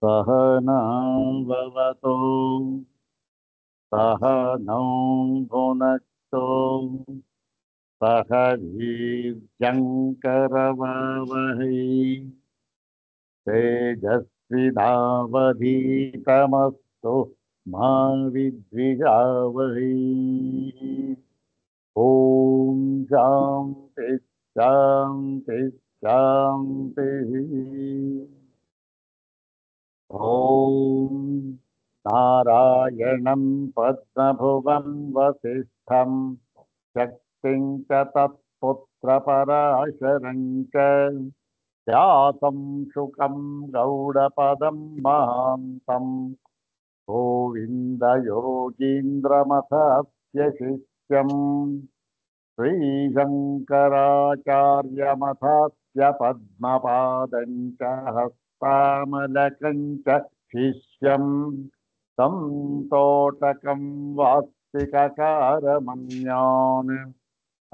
सहनाववतु सहनौ भुनक्तु सह वीर्यङ्करवावहै तेजस्विनावधीतमस्तु मा विद्विषावहै। ॐ शान्ति शान्ति शान्तिः। ॐ नारायणं पद्मभुवं वसिष्ठं शक्तिं च तत्पुत्रपराशरं च व्यासं शुकं गौडपदं महान्तं गोविन्दयोगीन्द्रमथस्य शिष्यम् श्रीशङ्कराचार्यमथस्य पद्मपादं च हस्तामलकं च शिष्यम् तं तोटकं वास्तिककारमन्यान्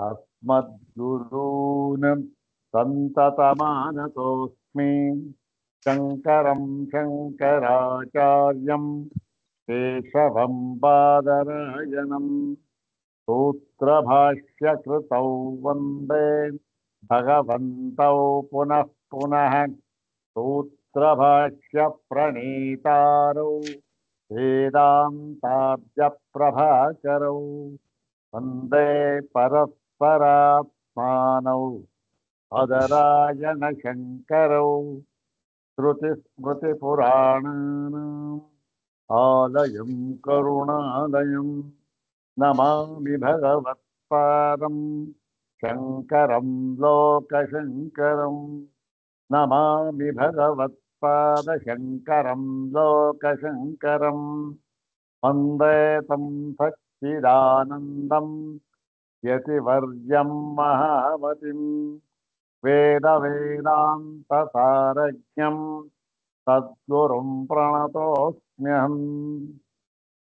अस्मद्गुरून् सन्ततमानतोऽस्मि शङ्करं शङ्कराचार्यं केशवं बादरायणम् सूत्रभाष्यकृतौ वन्दे भगवन्तौ पुनः पुनः सूत्रभाष्यप्रणीतारौ वेदान्तार्यप्रभाकरौ वन्दे परस्परात्मानौ अदरायणशङ्करौ श्रुतिस्मृतिपुराणानाम् आलयं करुणालयं नमामि भगवत्पादं शङ्करं लोकशङ्करं नमामि भगवत्पादशङ्करं लोकशङ्करं वन्दे तं सच्चिदानन्दं यतिवर्यं महामतिं वेदवेदान्तसारज्ञं सद्गुरुं प्रणतोऽस्म्यहम्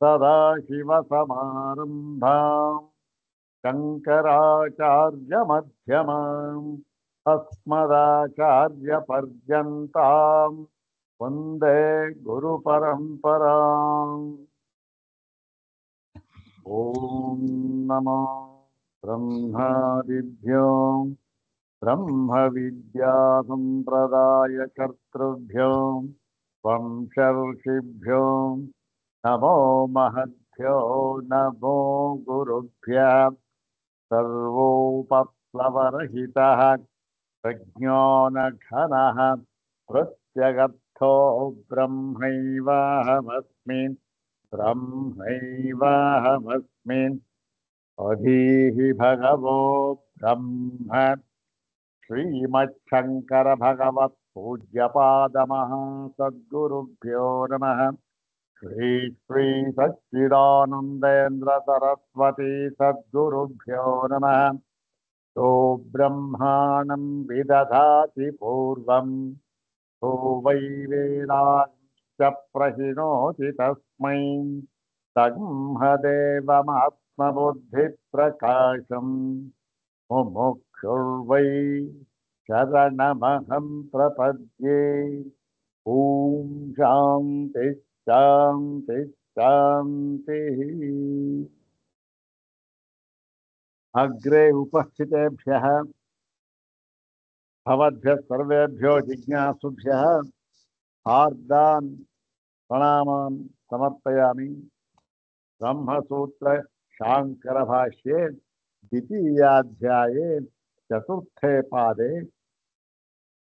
सदाशिवसमारम्भाम् शङ्कराचार्यमध्यमाम् अस्मदाचार्यपर्यन्ताम् वन्दे गुरुपरम्पराम्। ॐ नमो ब्रह्मादिभ्यो ब्रह्मविद्यासम्प्रदायकर्तृभ्यो वंशर्षिभ्यो नमो महद्भ्यो नमो गुरुभ्यः सर्वोपप्लवरहितः प्रज्ञानघनः प्रत्यगर्थो ब्रह्मैवाहमस्मि ब्रह्मैवाहमस्मि अधीहि भगवो ब्रह्म श्रीमच्छङ्कर भगवत् पूज्यपादमहासद्गुरुभ्यो नमः। श्री श्री सच्चिदानंदेन्द्र सरस्वती सद्गुरुभ्यो नमः। तो ब्रह्माणं विदधाति पूर्वं तो वै वेदांश्च प्रहिणोति तस्मै तन्मदेवमात्मबुद्धिप्रकाशम् मुमुक्षुर्वै शरणमहं प्रपद्ये। ॐ शान्ति शान्ति शान्तिः। अग्रे उपस्थितेभ्यः भवद्भ्यः सर्वेभ्यो जिज्ञासुभ्यः हार्दान् प्रणामान् समर्पयामि। ब्रह्मसूत्र शाङ्करभाष्ये द्वितीयाध्याये चतुर्थे पादे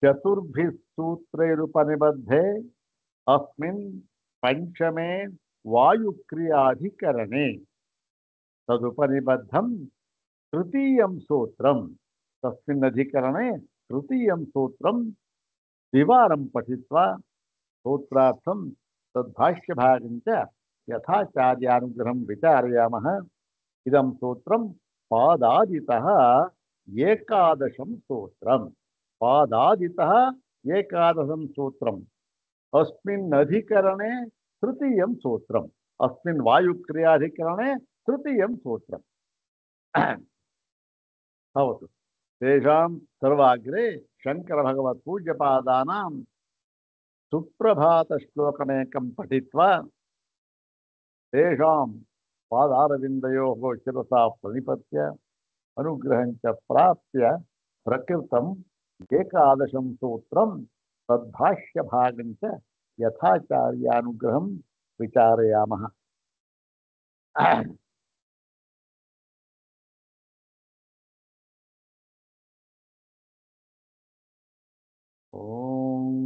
चतुर्भिः सूत्रैरुपनिबद्धे अस्मिन् पंचमे वायुक्रियाधिकरणे तदुपनिबद्धं तृतीयं सूत्रं तस्मिन् अधिकरणे तृतीयं सूत्रं द्विवारं पठित्वा सूत्रार्थं तद्भाष्यभागं च यथाचार्यानुग्रहं विचारयामः। इदं सूत्रं पादादितः एकादशं सूत्रं पादादितः एकादशं सूत्रम् अस्मिन् अधिकरणे तृतीयं सूत्रम् अस्मिन् वायुक्रियाधिकरणे तृतीयं सूत्रम् भवतु। तेषां सर्वाग्रे शङ्करभगवत्पूज्यपादानां ಸುಪ್ರಭಾತ ಶ್ಲೋಕಮೇಕಂ ಪಠಿತ್ವಾ ತೇಷಾಂ ಪಾದಾರವಿಂದಯೋಃ ಶಿರಸಾ ಪ್ರಣಿಪತ್ಯ ಅನುಗ್ರಹಂಚ ಪ್ರಾಪ್ಯ ಪ್ರಕೃತಂ ಏಕಾದಶಂ ಸೂತ್ರಂ ತದ್ಭಾಷ್ಯ ಭಾಗಂಚ ಯಥಾಚಾರ್ಯಾನುಗ್ರಹಂ ವಿಚಾರಯಾಮಃ. ಓಂ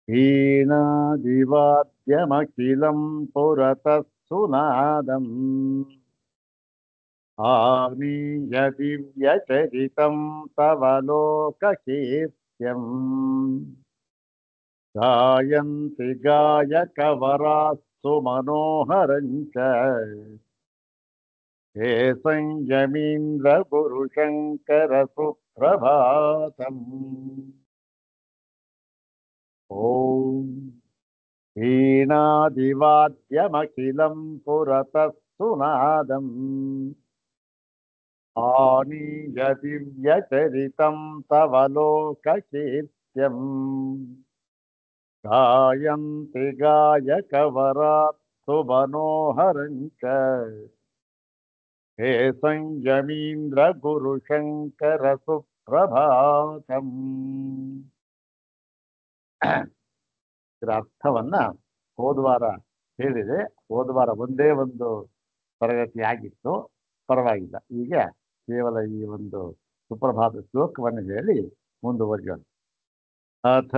ಹೀನಾದಿವಾದ್ಯಮಖಿಲಂ ಪುರತಃ ಸುನಾದಂ ಆನೀಯ ದಿವ್ಯಚರಿತಂ ತವ ಲೋಕಕೀರ್ತ್ಯಂ ಗಾಯಂತಿ ಗಾಯಕವರಾಸ್ಸು ಮನೋಹರಂಚ ಹೇ ಸಂಯಮೀಂದ್ರ ಗುರುಶಂಕರ ಸುಪ್ರಭಾತಂ. ಓಂ ಹೀನಾದಿವಾದ್ಯಮಖಿಲಂ ಪುರತಃ ಸುನಾದಂ ಆನೀಯ ದಿವ್ಯಚರಿತಂ ತವ ಲೋಕಕೀರ್ತ್ಯಂ ಗಾಯಂತಿ ಗಾಯಕವರಾತ್ಸು ಮನೋಹರಂಚ ಹೇ ಸಂಯಮೀಂದ್ರ ಗುರುಶಂಕರ ಸುಪ್ರಭಾತಂ. ಇದರ ಅರ್ಥವನ್ನ ಹೋದವಾರ ಹೇಳಿದೆ. ಹೋದವಾರ ಒಂದೇ ಒಂದು ತರಗತಿ ಆಗಿತ್ತು, ಪರವಾಗಿಲ್ಲ. ಈಗ ಕೇವಲ ಈ ಒಂದು ಸುಪ್ರಭಾತ ಶ್ಲೋಕವನ್ನು ಹೇಳಿ ಮುಂದುವರಿಯೋಣ. ಅಥ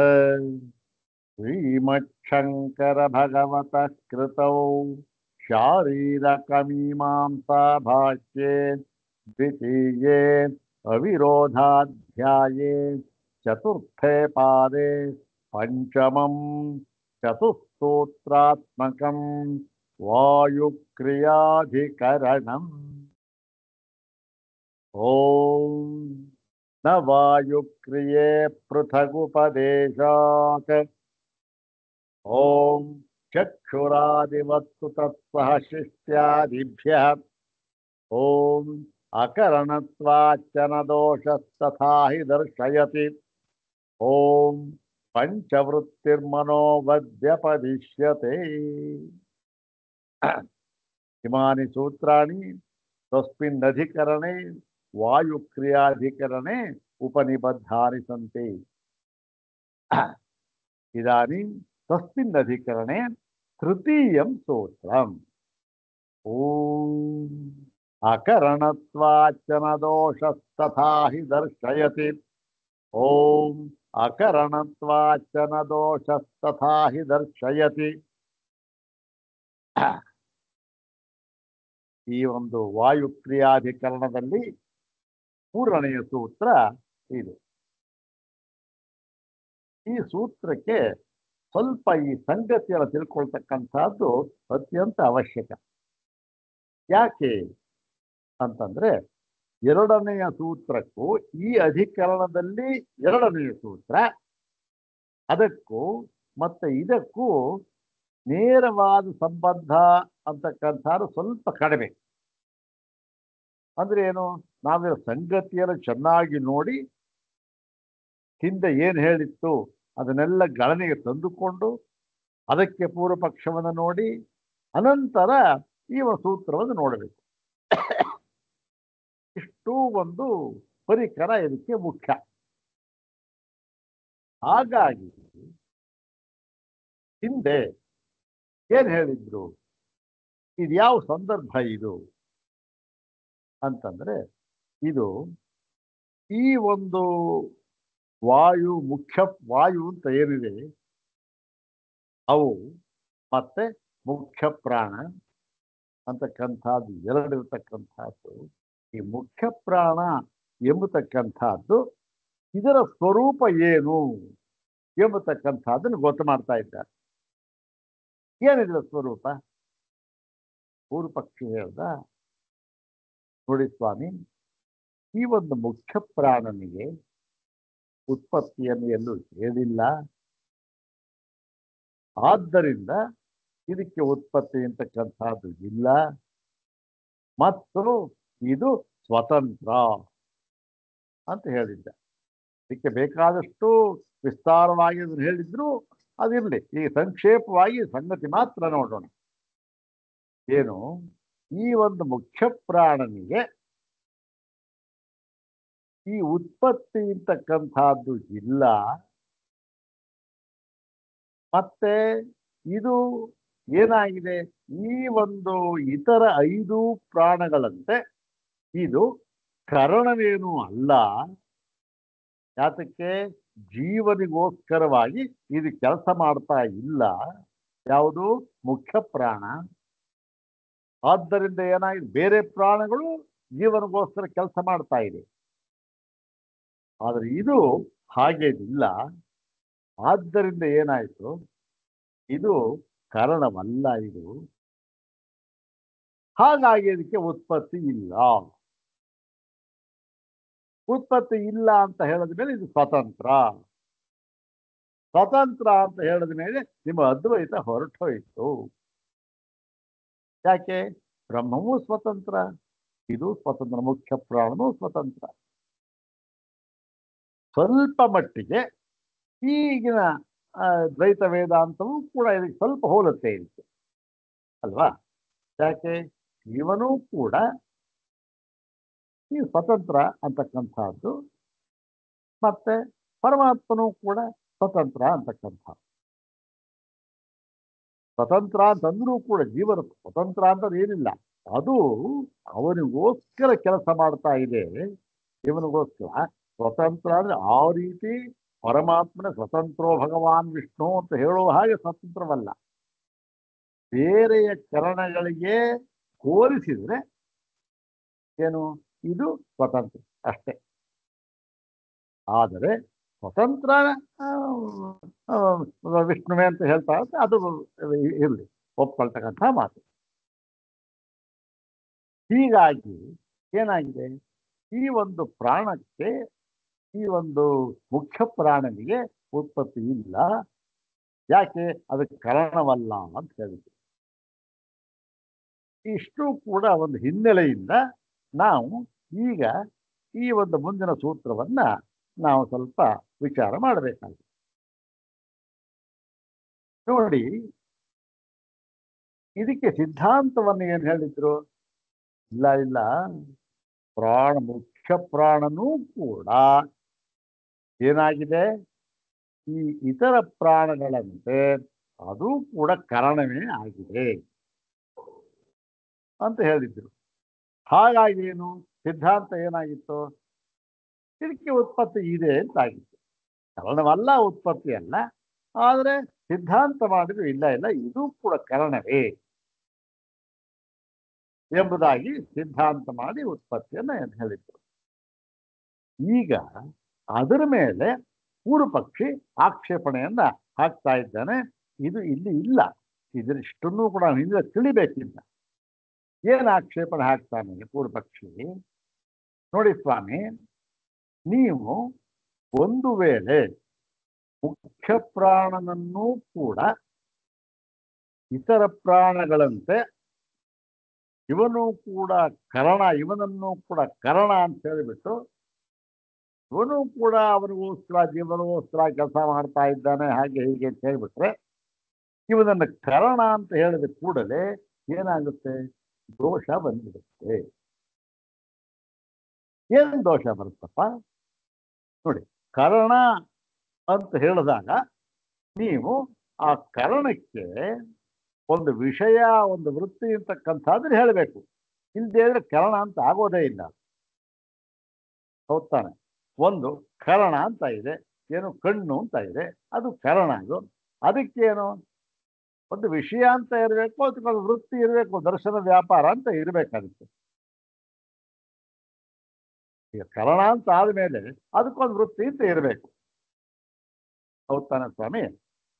ಶ್ರೀಮಚ್ಛಂಕರ ಭಗವತಃ ಕೃತೌ ಶಾರೀರಕಮೀಮಾಂಸಾ ಭಾಷ್ಯೇ ದ್ವಿತೀಯೇ ಅವಿರೋಧಾಧ್ಯಾಯೇ ಚತುರ್ಥೇ ಪಾದೇ ಪಂಚಮಂ ಚತುಸ್ಸೂತ್ರಾತ್ಮಕಂ ವಾಯುಕ್ರಿಯಾಧಿಕರಣಂ. ಓಂ ನ ವಾಯುಕ್ರಿಯೆ ಪೃಥಗುಪದೇಶಾತ್. ಓಂ ಚಕ್ಷುರಾದಿವತ್ತು ತತ್ಸಹ ಶಿಷ್ಟ್ಯಾದಿಭ್ಯಃ. ಓಂ ಅಕರಣತ್ವಾಚ್ಚನ ದೋಷಸ್ತಥಾ ಹಿ ದರ್ಶಯತಿ. ಓಂ ಪಂಚವೃತ್ತಿರ್ಮನೋವದ್ಯಪದಿಶ್ಯತೆ. ಇಮಾನಿ ಸೂತ್ರಾಣಿ ತಸ್ಮಿನ್ನಧಿಕರಣೆ ವಾಯುಕ್ರಿಯಾಧಿಕರಣೆ ಉಪನಿಬದ್ಧಾನಿ ಸಂತಿ. ಇದಾನೀಂ ತಸ್ಮಿನ್ನಧಿಕರಣೆ ತೃತೀಯಂ ಸೂತ್ರಂ. ಓಂ ಅಕರಣತ್ವಾಚ್ಚನ ದೋಷಸ್ತಥಾ ಹಿ ದರ್ಶಯತಿ. ಓಂ ಅಕರಣತ್ವಾಚ್ಚನ ದೋಷಸ್ತಥಾ ಹಿ ದರ್ಶಯತಿ. ಈ ಒಂದು ವಾಯುಕ್ರಿಯಾಧಿಕರಣದಲ್ಲಿ ಮೂರನೆಯ ಸೂತ್ರ ಇದು. ಈ ಸೂತ್ರಕ್ಕೆ ಸ್ವಲ್ಪ ಈ ಸಂಗತಿಯನ್ನು ತಿಳ್ಕೊಳ್ತಕ್ಕಂಥದ್ದು ಅತ್ಯಂತ ಅವಶ್ಯಕ. ಯಾಕೆ ಅಂತಂದ್ರೆ ಎರಡನೆಯ ಸೂತ್ರಕ್ಕೂ ಈ ಅಧಿಕರಣದಲ್ಲಿ ಎರಡನೆಯ ಸೂತ್ರ ಅದಕ್ಕೂ ಮತ್ತೆ ಇದಕ್ಕೂ ನೇರವಾದ ಸಂಬಂಧ ಅಂತಕ್ಕಂಥದ್ದು ಸ್ವಲ್ಪ ಕಡಿಮೆ. ಅಂದ್ರೆ ಏನು, ನಾವಿರೋ ಸಂಗತಿಯನ್ನು ಚೆನ್ನಾಗಿ ನೋಡಿ ಹಿಂದೆ ಏನು ಹೇಳಿತ್ತು ಅದನ್ನೆಲ್ಲ ಗಣನೆಗೆ ತಂದುಕೊಂಡು ಅದಕ್ಕೆ ಪೂರ್ವ ಪಕ್ಷವನ್ನು ನೋಡಿ ಅನಂತರ ಈ ಸೂತ್ರವನ್ನು ನೋಡಬೇಕು. ಇಷ್ಟು ಒಂದು ಪರಿಕರ ಇದಕ್ಕೆ ಮುಖ್ಯ. ಹಾಗಾಗಿ ಹಿಂದೆ ಏನ್ ಹೇಳಿದ್ರು, ಇದು ಯಾವ ಸಂದರ್ಭ ಇದು ಅಂತಂದ್ರೆ, ಇದು ಈ ಒಂದು ವಾಯು ಮುಖ್ಯ ವಾಯು ಅಂತ ಏನಿದೆ ಅವು ಮತ್ತೆ ಮುಖ್ಯ ಪ್ರಾಣ ಅಂತಕ್ಕಂಥದ್ದು ಎರಡಿರ್ತಕ್ಕಂಥದ್ದು. ಈ ಮುಖ್ಯ ಪ್ರಾಣ ಎಂಬತಕ್ಕಂಥದ್ದು ಇದರ ಸ್ವರೂಪ ಏನು ಎಂಬತಕ್ಕಂಥದ್ದನ್ನು ಗೊತ್ತು ಮಾಡ್ತಾ ಇದ್ದಾರೆ. ಏನಿದೆ ಸ್ವರೂಪ? ಪೂರ್ವ ಪಕ್ಷಿ ಹೇಳ್ದ, ನೋಡಿ ಸ್ವಾಮಿ, ಈ ಒಂದು ಮುಖ್ಯ ಪ್ರಾಣನಿಗೆ ಉತ್ಪತ್ತಿಯನ್ನು ಎಲ್ಲೂ ಹೇಳಿಲ್ಲ. ಆದ್ದರಿಂದ ಇದಕ್ಕೆ ಉತ್ಪತ್ತಿ ಅಂತಕ್ಕಂಥದ್ದು ಇಲ್ಲ ಮತ್ತು ಇದು ಸ್ವತಂತ್ರ ಅಂತ ಹೇಳಿದ್ದ. ಇದಕ್ಕೆ ಬೇಕಾದಷ್ಟು ವಿಸ್ತಾರವಾಗಿ ಅದನ್ನು ಹೇಳಿದ್ರು ಅದಿರಲಿ. ಈಗ ಸಂಕ್ಷೇಪವಾಗಿ ಸಂಗತಿ ಮಾತ್ರ ನೋಡೋಣ. ಏನು, ಈ ಒಂದು ಮುಖ್ಯ ಪ್ರಾಣನಿಗೆ ಈ ಉತ್ಪತ್ತಿ ಇರ್ತಕ್ಕಂಥದ್ದು ಇಲ್ಲ. ಮತ್ತೆ ಇದು ಏನಾಗಿದೆ, ಈ ಒಂದು ಇತರ 5 ಪ್ರಾಣಗಳಂತೆ ಇದು ಕರಣವೇನೂ ಅಲ್ಲ. ಯಾತಕ್ಕೆ? ಜೀವನಿಗೋಸ್ಕರವಾಗಿ ಇದು ಕೆಲಸ ಮಾಡ್ತಾ ಇಲ್ಲ. ಯಾವುದು? ಮುಖ್ಯ ಪ್ರಾಣ. ಆದ್ದರಿಂದ ಏನಾಗಿದೆ, ಬೇರೆ ಪ್ರಾಣಗಳು ಜೀವನಿಗೋಸ್ಕರ ಕೆಲಸ ಮಾಡ್ತಾ ಇದೆ, ಆದರೆ ಇದು ಹಾಗೇನಿಲ್ಲ. ಆದ್ದರಿಂದ ಏನಾಯಿತು, ಇದು ಕಾರಣವಲ್ಲ. ಇದು ಹಾಗಾಗಿ ಇದಕ್ಕೆ ಉತ್ಪತ್ತಿ ಇಲ್ಲ. ಉತ್ಪತ್ತಿ ಇಲ್ಲ ಅಂತ ಹೇಳಿದ ಮೇಲೆ ಇದು ಸ್ವತಂತ್ರ. ಸ್ವತಂತ್ರ ಅಂತ ಹೇಳಿದ ಮೇಲೆ ನಿಮ್ಮ ಅದ್ವೈತ ಹೊರಟೋಯ್ತು. ಯಾಕೆ? ಬ್ರಹ್ಮವೂ ಸ್ವತಂತ್ರ, ಇದು ಸ್ವತಂತ್ರ, ಮುಖ್ಯ ಪ್ರಾಣವೂ ಸ್ವತಂತ್ರ. ಸ್ವಲ್ಪ ಮಟ್ಟಿಗೆ ಈಗಿನ ದ್ವೈತ ವೇದಾಂತವೂ ಕೂಡ ಇದಕ್ಕೆ ಸ್ವಲ್ಪ ಹೋಲುತ್ತೆ ಇರುತ್ತೆ ಅಲ್ವಾ? ಯಾಕೆ? ಇವನೂ ಕೂಡ ಈ ಸ್ವತಂತ್ರ ಅಂತಕ್ಕಂಥದ್ದು, ಮತ್ತೆ ಪರಮಾತ್ಮನೂ ಕೂಡ ಸ್ವತಂತ್ರ ಅಂತಕ್ಕಂಥ. ಸ್ವತಂತ್ರ ಅಂತಂದ್ರೂ ಕೂಡ ಜೀವನ ಸ್ವತಂತ್ರ ಅಂತದ್ದು ಏನಿಲ್ಲ, ಅದು ಅವನಿಗೋಸ್ಕರ ಕೆಲಸ ಮಾಡ್ತಾ ಇದೆ. ಇವನಿಗೋಸ್ಕರ ಸ್ವತಂತ್ರ ಅಂದ್ರೆ ಆ ರೀತಿ ಪರಮಾತ್ಮನ ಸ್ವತಂತ್ರೋ ಭಗವಾನ್ ವಿಷ್ಣು ಅಂತ ಹೇಳುವ ಹಾಗೆ ಸ್ವತಂತ್ರವಲ್ಲ. ಬೇರೆಯ ಕರಣಗಳಿಗೆ ಹೋಲಿಸಿದ್ರೆ ಏನು, ಇದು ಸ್ವತಂತ್ರ ಅಷ್ಟೇ. ಆದರೆ ಸ್ವತಂತ್ರ ವಿಷ್ಣುವೇ ಅಂತ ಹೇಳ್ತಾ ಇರುತ್ತೆ, ಅದು ಇರಲಿ, ಒಪ್ಕೊಳ್ತಕ್ಕಂಥ ಮಾತು. ಹೀಗಾಗಿ ಏನಾಗಿದೆ, ಈ ಒಂದು ಪ್ರಾಣಕ್ಕೆ, ಈ ಒಂದು ಮುಖ್ಯ ಪ್ರಾಣನಿಗೆ ಉತ್ಪತ್ತಿ ಇಲ್ಲ. ಯಾಕೆ? ಅದಕ್ಕೆ ಕಾರಣವಲ್ಲ ಅಂತ ಹೇಳಿದ್ರು. ಇಷ್ಟು ಕೂಡ ಒಂದು ಹಿನ್ನೆಲೆಯಿಂದ ನಾವು ಈಗ ಈ ಒಂದು ಮುಂದಿನ ಸೂತ್ರವನ್ನ ನಾವು ಸ್ವಲ್ಪ ವಿಚಾರ ಮಾಡಬೇಕಾಗಿದೆ. ನೋಡಿ, ಇದಕ್ಕೆ ಸಿದ್ಧಾಂತವನ್ನು ಏನು ಹೇಳಿದ್ರು? ಇಲ್ಲ, ಮುಖ್ಯ ಪ್ರಾಣನೂ ಕೂಡ ಏನಾಗಿದೆ, ಈ ಇತರ ಪ್ರಾಣಗಳಂತೆ ಅದು ಕೂಡ ಕಾರಣವೇ ಆಗಿದೆ ಅಂತ ಹೇಳಿದ್ರು. ಹಾಗಾಗಿ ಏನು, ಸಿದ್ಧಾಂತ ಏನಾಗಿತ್ತು, ಇದಕ್ಕೆ ಉತ್ಪತ್ತಿ ಇದೆ ಅಂತಾಗಿತ್ತು. ಕಾರಣವಲ್ಲ, ಉತ್ಪತ್ತಿ ಅಲ್ಲ. ಆದರೆ ಸಿದ್ಧಾಂತ ಮಾಡಿದ್ರು ಇಲ್ಲ, ಇದು ಕೂಡ ಕಾರಣವೇ ಎಂಬುದಾಗಿ ಸಿದ್ಧಾಂತ ಮಾಡಿ ಉತ್ಪತ್ತಿಯನ್ನು ಹೇಳಿದ್ರು. ಈಗ ಅದರ ಮೇಲೆ ಪೂರ್ವ ಪಕ್ಷಿ ಆಕ್ಷೇಪಣೆಯನ್ನ ಹಾಕ್ತಾ ಇದ್ದಾನೆ. ಇದು ಇಲ್ಲಿ ಇಲ್ಲ, ಇದಿಷ್ಟನ್ನು ಕೂಡ ಹಿಂದೆ ತಿಳಿಬೇಕಿಲ್ಲ. ಏನು ಆಕ್ಷೇಪಣೆ ಹಾಕ್ತಾನೆ ಪೂರ್ವ ಪಕ್ಷಿ? ನೋಡಿ ಸ್ವಾಮಿ, ನೀವು ಒಂದು ವೇಳೆ ಮುಖ್ಯ ಪ್ರಾಣನನ್ನೂ ಕೂಡ ಇತರ ಪ್ರಾಣಗಳಂತೆ ಇವನು ಕೂಡ ಕರಣ, ಇವನನ್ನು ಕೂಡ ಕರಣ ಅಂತ ಹೇಳಿಬಿಟ್ಟು ಇವನು ಕೂಡ ಅವನಿಗೋಸ್ಕರ ಜೀವನಗೋಸ್ಕರ ಕೆಲಸ ಮಾಡ್ತಾ ಇದ್ದಾನೆ, ಹಾಗೆ ಹೀಗೆ ಅಂತ ಹೇಳಿಬಿಟ್ರೆ, ಇವನನ್ನು ಕರಣ ಅಂತ ಹೇಳಿದ ಕೂಡಲೇ ಏನಾಗುತ್ತೆ, ದೋಷ ಬಂದ್ಬಿಡುತ್ತೆ. ಏನು ದೋಷ ಬರುತ್ತಪ್ಪ? ನೋಡಿ, ಕರಣ ಅಂತ ಹೇಳಿದಾಗ ನೀವು ಆ ಕರಣಕ್ಕೆ ಒಂದು ವಿಷಯ, ಒಂದು ವೃತ್ತಿ ಅಂತಕ್ಕಂಥದ್ದನ್ನು ಹೇಳಬೇಕು. ಇಲ್ಲದೆ ಇದ್ರೆ ಕರಣ ಅಂತ ಆಗೋದೇ ಇಲ್ಲ. ಹೌದಾನೆ? ಒಂದು ಕರಣ ಅಂತ ಇದೆ, ಏನು ಕಣ್ಣು ಅಂತ ಇದೆ, ಅದು ಕರಣ. ಅದು ಅದಕ್ಕೇನು ಒಂದು ವಿಷಯ ಅಂತ ಇರಬೇಕು, ಅದಕ್ಕೊಂದು ವೃತ್ತಿ ಇರಬೇಕು, ದರ್ಶನ ವ್ಯಾಪಾರ ಅಂತ ಇರಬೇಕಾಗುತ್ತೆ. ಈಗ ಕರಣ ಅಂತ ಆದ್ಮೇಲೆ ಅದಕ್ಕೊಂದು ವೃತ್ತಿ ಅಂತ ಇರಬೇಕು. ಹೌದಾನೆ ಸ್ವಾಮಿ?